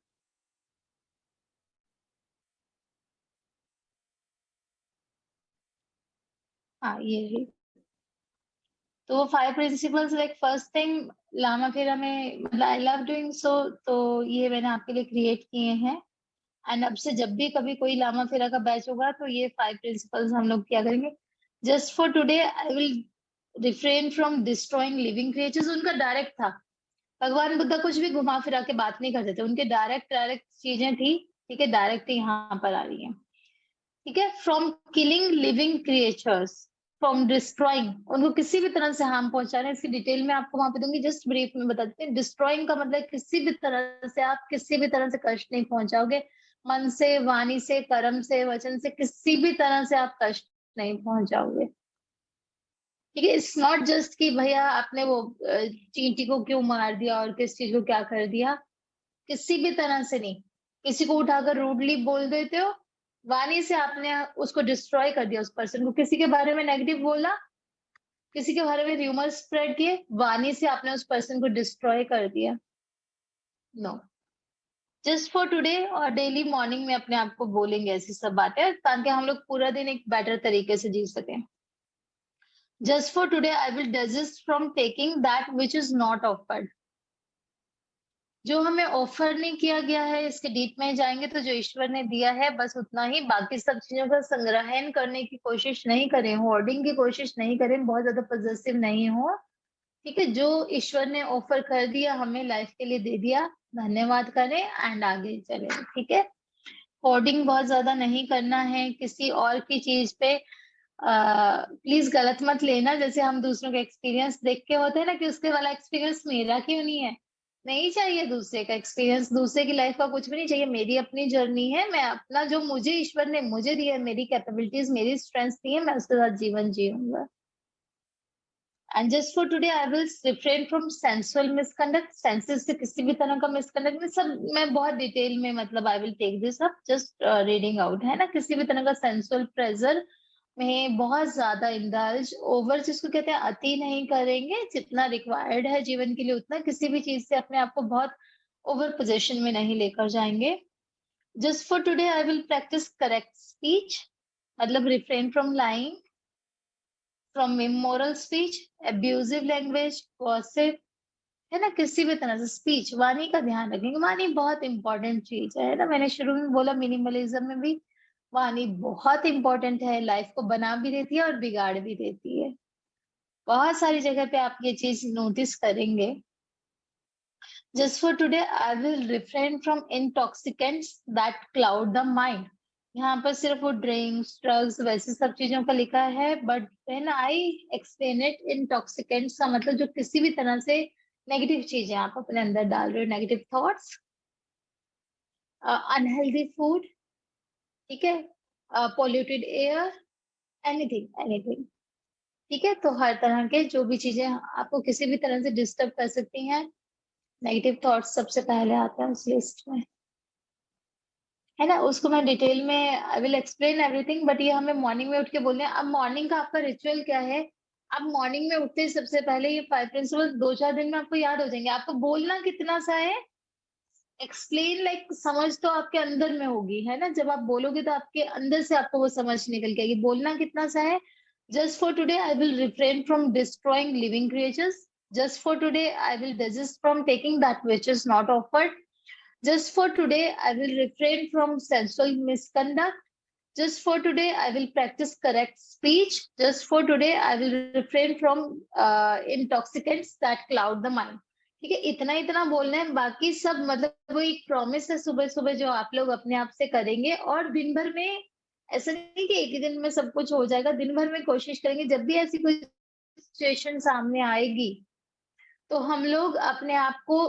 हाँ, ये है। तो वो 5 principles, like first thing Lama Fera में, मतलब आई लव डूइंग सो, तो ये मैंने आपके लिए क्रिएट किए हैं। एंड अब से जब भी कभी कोई लामा फेरा का बैच होगा तो ये 5 प्रिंसिपल्स हम लोग क्या करेंगे। Just for today I will refrain from destroying living creatures. उनका डायरेक्ट था, भगवान बुद्धा कुछ भी घुमा फिरा के बात नहीं करते थे, उनके डायरेक्ट डायरेक्ट चीजें थी। ठीक है, डायरेक्ट यहाँ पर आ रही है। ठीक है, from killing living creatures, from destroying, उनको किसी भी तरह से हार्म पहुंचाना। इसकी डिटेल में आपको वहां पे दूंगी, जस्ट ब्रीफ में बता देते हैं। डिस्ट्रॉइंग का मतलब किसी भी तरह से, आप किसी भी तरह से कष्ट नहीं पहुंचाओगे, मन से, वाणी से, कर्म से, वचन से, किसी भी तरह से आप कष्ट नहीं पहुंचाओगे। ठीक है, इट्स नॉट जस्ट कि भैया आपने वो चींटी को क्यों मार दिया और किस चीज को क्या कर दिया, किसी भी तरह से नहीं। किसी को उठाकर रूडली बोल देते हो, वाणी से आपने उसको डिस्ट्रॉय कर दिया, उस पर्सन को। किसी के बारे में नेगेटिव बोला, किसी के बारे में र्यूमर स्प्रेड किए, वाणी से आपने उस पर्सन को डिस्ट्रॉय कर दिया। नो, जस्ट फॉर टुडे और डेली मॉर्निंग में अपने आप को बोलेंगे ऐसी सब बातें, ताकि हम लोग पूरा दिन एक बेटर तरीके से जी सकें। Just for today I will desist from taking that which is not offered. जो हमें ऑफर नहीं किया गया है, इसके डीप में जाएंगे तो जो ईश्वर ने दिया है बस उतना ही, बाकी सब चीजों का संग्रहण करने की कोशिश नहीं करें, होर्डिंग की कोशिश नहीं करें, बहुत ज्यादा पॉजिटिव नहीं हो। ठीक है, जो ईश्वर ने ऑफर कर दिया हमें लाइफ के लिए दे दिया, धन्यवाद करें एंड आगे चले, ठीक है। होर्डिंग बहुत ज्यादा नहीं करना है किसी और की चीज पे। प्लीज गलत मत लेना, जैसे हम दूसरों के एक्सपीरियंस देख के होते हैं ना कि उसके वाला एक्सपीरियंस मेरा क्यों नहीं है। नहीं चाहिए दूसरे का एक्सपीरियंस, दूसरे की लाइफ का कुछ भी नहीं चाहिए। मेरी अपनी जर्नी है, मैं अपना जो मुझे ईश्वर ने मुझे दिया है, मेरी कैपेबिलिटीज, मेरी स्ट्रेंथ दी है, मैं उसके साथ जीवन जीऊंगा। And just for today I will refrain from sensual misconduct. Senses से किसी भी तरह का मिसकंडक्ट में सब मैं बहुत डिटेल में मतलब I will take this up, just reading out, है ना। किसी भी तरह का सेंसुअल प्रेजर में बहुत ज्यादा इंडल्ज, ओवर जिसको कहते हैं अति नहीं करेंगे, जितना रिक्वायर्ड है जीवन के लिए उतना। किसी भी चीज से अपने आप को बहुत ओवर पोजीशन में नहीं लेकर जाएंगे। Just for today I will practice correct speech, मतलब refrain from lying, from immoral speech, abusive language, gossip, है ना। किसी भी तरह से स्पीच, वाणी का ध्यान रखेंगे। वाणी बहुत इंपॉर्टेंट चीज है ना। मैंने शुरू में बोला मिनिमलिज्म में भी वाणी बहुत इंपॉर्टेंट है, लाइफ को बना भी देती है और बिगाड़ भी देती है। बहुत सारी जगह पे आप ये चीज नोटिस करेंगे। Just for today I will refrain from intoxicants that cloud the mind. यहाँ पर सिर्फ वो ड्रिंक्स, ड्रग्स, वैसे सब चीजों का लिखा है, but when I explain it, intoxicants का मतलब जो किसी भी तरह से नेगेटिव चीजें आप अपने अंदर डाल रहे हो, नेगेटिव थॉट्स, अनहेल्दी फूड, ठीक है, पॉल्यूटेड एयर, एनीथिंग, ठीक है। तो हर तरह के जो भी चीजें आपको किसी भी तरह से डिस्टर्ब कर सकती हैं, नेगेटिव थॉट्स सबसे पहले आता है उस लिस्ट में, है ना। उसको मैं डिटेल में I will explain everything, but ये हमें मॉर्निंग में उठ के बोलने हैं। अब मॉर्निंग का आपका रिचुअल क्या है? आप मॉर्निंग में उठते ही सबसे पहले ये 5 प्रिंसिपल्स 2-4 दिन में आपको याद हो जाएंगे। आपको बोलना कितना सा है, एक्सप्लेन लाइक समझ तो आपके अंदर में होगी, है ना। जब आप बोलोगे तो आपके अंदर से आपको वो समझ निकल के आएगी। बोलना कितना सा है, just for today I will refrain from destroying living creatures, just for today I will desist from taking that which is not offered, just for today I will refrain from sensual misconduct, just for today I will practice correct speech, just for today I will refrain from intoxicants that cloud the mind। ठीक है, इतना इतना बोलना है। बाकी सब मतलब वो एक प्रॉमिस है सुबह सुबह जो आप लोग अपने आप से करेंगे। और दिन भर में ऐसा नहीं कि एक ही दिन में सब कुछ हो जाएगा, दिन भर में कोशिश करेंगे। जब भी ऐसी कोई सिचुएशन सामने आएगी तो हम लोग अपने आप को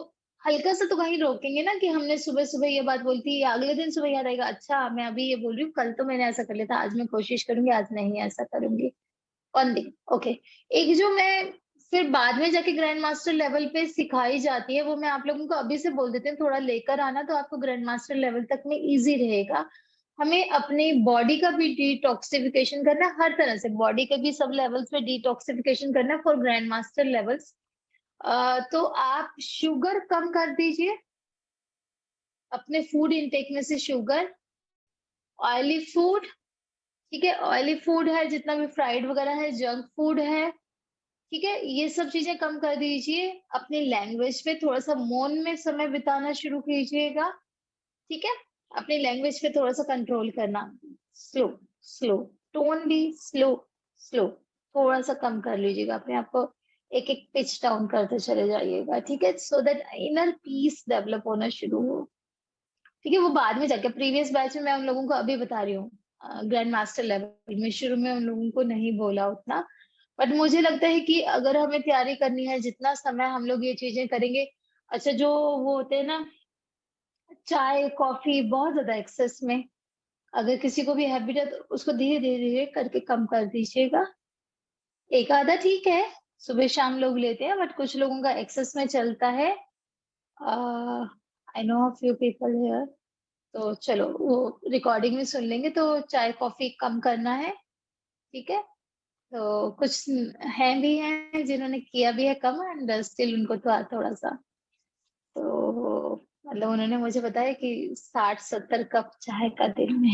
हल्का सा तो वहीं रोकेंगे ना कि हमने सुबह सुबह ये बात बोलती है, अगले दिन सुबह याद आएगा, अच्छा मैं अभी ये बोल रही हूँ, कल तो मैंने ऐसा कर लिया था, आज मैं कोशिश करूंगी, आज नहीं ऐसा करूंगी। One thing, okay. एक जो मैं फिर बाद में जाके ग्रैंड मास्टर लेवल पे सिखाई जाती है, वो मैं आप लोगों को अभी से बोल देती हूँ, थोड़ा लेकर आना तो आपको ग्रैंड मास्टर लेवल तक में इजी रहेगा। हमें अपनी बॉडी का भी डिटॉक्सिफिकेशन करना है, हर तरह से बॉडी के भी सब लेवल्स पे डिटॉक्सिफिकेशन करना है फॉर ग्रैंड मास्टर लेवल्स। तो आप शुगर कम कर दीजिए अपने फूड इनटेक में से, शुगर, ऑयली फूड, ठीक है, ऑयली फूड है जितना भी फ्राइड वगैरह है, जंक फूड है, ठीक है, ये सब चीजें कम कर दीजिए। अपनी लैंग्वेज पे थोड़ा सा मौन में समय बिताना शुरू कीजिएगा, ठीक है। अपनी लैंग्वेज पे थोड़ा सा कंट्रोल करना, स्लो स्लो, टोन भी स्लो थोड़ा सा कम कर लीजिएगा अपने आप को, एक एक पिच डाउन करते चले जाइएगा, ठीक है, so that inner peace develop होना शुरू हो, ठीक है। वो बाद में जाके प्रीवियस बैच में मैं उन लोगों को अभी बता रही हूँ, ग्रैंड मास्टर लेवल में शुरू में उन लोगों को नहीं बोला उतना, बट मुझे लगता है कि अगर हमें तैयारी करनी है, जितना समय हम लोग ये चीजें करेंगे। अच्छा, जो वो होते हैं ना चाय कॉफी बहुत ज्यादा एक्सेस में, अगर किसी को भी हैबिट है तो उसको धीरे धीरे करके कम कर दीजिएगा। एक आधा ठीक है, सुबह शाम लोग लेते हैं, बट कुछ लोगों का एक्सेस में चलता है। I know few people here, तो चलो वो रिकॉर्डिंग में सुन लेंगे। तो चाय कॉफी कम करना है, ठीक है। तो कुछ हैं भी हैं जिन्होंने किया भी है कम, एंड स्टिल उनको तो थोड़ा सा, तो मतलब उन्होंने मुझे बताया कि 60-70 कप चाय का दिन में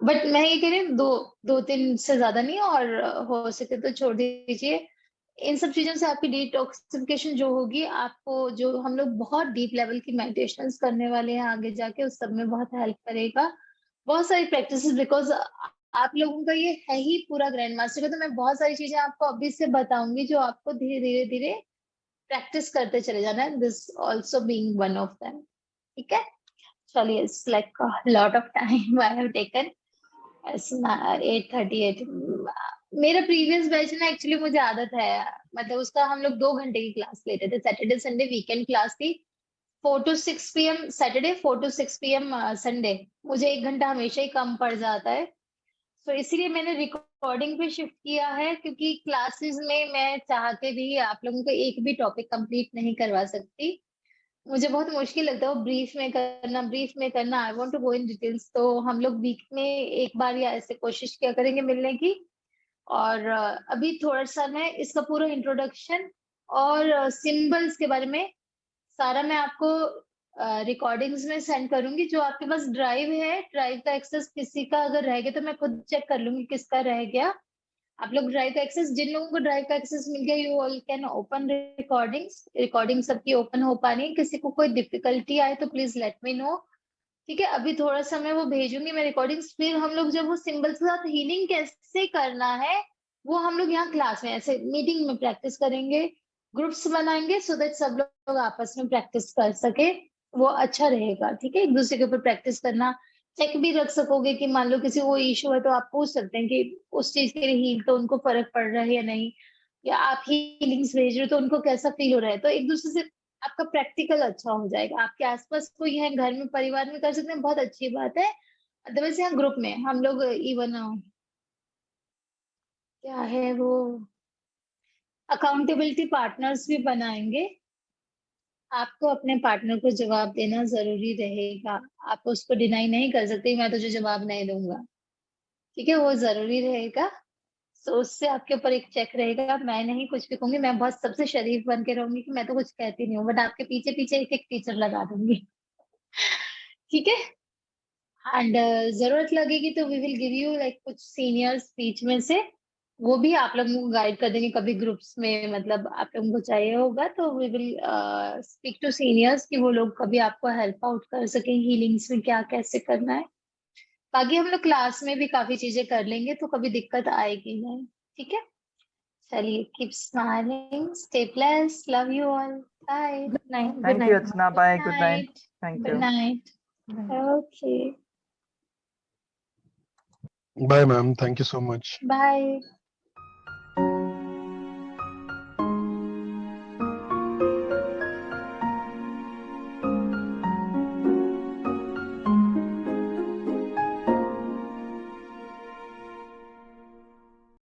बट मैं ये कह रही हूँ 2-3 से ज्यादा नहीं, और हो सके तो छोड़ दीजिए। इन सब चीजों से आपकी डिटॉक्सिफिकेशन जो होगी, आपको जो हम लोग बहुत डीप लेवल की मेडिटेशंस करने वाले हैं आगे जाके, उस सब में बहुत हेल्प करेगा। बहुत सारी प्रैक्टिसेस, बिकॉज आप लोगों का ये है ही पूरा ग्रैंड मास्टर का, तो मैं बहुत सारी चीजें आपको अभी से बताऊंगी जो आपको धीरे धीरे प्रैक्टिस करते चले जाना है, this also being one of them. ठीक है, चलिए, it's like lot of time I have taken. 8:38। मेरा प्रीवियस बैच ना, एक्चुअली मुझे आदत है, मतलब उसका हम लोग 2 घंटे की क्लास लेते थे, सैटरडे संडे वीकेंड क्लास थी, 4 to 6 PM Saturday, 4 to 6 PM Sunday. मुझे 1 घंटा हमेशा ही कम पड़ जाता है, तो इसीलिए मैंने रिकॉर्डिंग पे शिफ्ट किया है, क्योंकि क्लासेस में मैं चाह के भी आप लोगों को एक भी टॉपिक कंप्लीट नहीं करवा सकती। मुझे बहुत मुश्किल लगता है वो ब्रीफ में करना। I want to go in details. तो हम लोग वीक में एक बार या ऐसे कोशिश क्या करेंगे मिलने की। और अभी थोड़ा सा मैं इसका पूरा इंट्रोडक्शन और सिंबल्स के बारे में सारा मैं आपको रिकॉर्डिंग्स में सेंड करूंगी। जो आपके पास ड्राइव है, ड्राइव का एक्सेस किसी का अगर रह गया तो मैं खुद चेक कर लूंगी किसका रह गया। आप लोग ड्राइव का एक्सेस, जिन लोगों को ड्राइव का एक्सेस मिल गया, you all can open recording सबकी ओपन हो पा रही है। किसी को कोई डिफिकल्टी आए तो प्लीज लेट मी नो। ठीक है, अभी थोड़ा सा मैं वो भेजूंगी मैं रिकॉर्डिंग्स। फिर हम लोग जब वो सिंबल्स के साथ हीलिंग कैसे करना है वो हम लोग यहाँ क्लास में ऐसे मीटिंग में प्रैक्टिस करेंगे, ग्रुप्स बनाएंगे, सो दैट सब लोग आपस में प्रैक्टिस कर सके, वो अच्छा रहेगा। ठीक है, एक दूसरे के ऊपर प्रैक्टिस करना, चेक भी रख सकोगे कि मान लो किसी को इशू है तो आप पूछ सकते हैं कि उस चीज के लिए हील तो उनको फर्क पड़ रहा है या नहीं, या आप हीलिंग्स भेज रहे हो तो उनको कैसा फील हो रहा है। तो एक दूसरे से आपका प्रैक्टिकल अच्छा हो जाएगा। आपके आसपास कोई है, घर में परिवार में कर सकते हैं, बहुत अच्छी बात है। अदरवाइज यहाँ ग्रुप में हम लोग इवन क्या है वो अकाउंटेबिलिटी पार्टनर्स भी बनाएंगे। आपको अपने पार्टनर को जवाब देना जरूरी रहेगा, आप उसको डिनाई नहीं कर सकते मैं तुझे जवाब नहीं दूंगा। ठीक है, वो जरूरी रहेगा। तो उससे आपके ऊपर एक चेक रहेगा। मैं नहीं कुछ भी कहूंगी, मैं बहुत सबसे शरीफ बन के रहूंगी कि मैं तो कुछ कहती नहीं हूँ, बट आपके पीछे पीछे एक एक टीचर लगा दूंगी। ठीक है, एंड जरूरत लगेगी तो we will give you like कुछ सीनियर्स बीच में से, वो भी आप लोगों को गाइड कर देंगे कभी ग्रुप्स में, मतलब आप लोगों को चाहिए होगा तो we will speak to seniors कि वो लोग कभी आपको हेल्प आउट कर सके हीलिंग्स में क्या कैसे करना है। बाकी हम लोग क्लास में भी काफी चीजें कर लेंगे तो कभी दिक्कत आएगी नहीं। ठीक है, चलिए, keep smiling, stay blessed, love you all, bye, good night. Thank you, Archana. Bye. Good night. Night, Thank good you. Night, okay, Bye, ma'am. Thank you so much. Bye.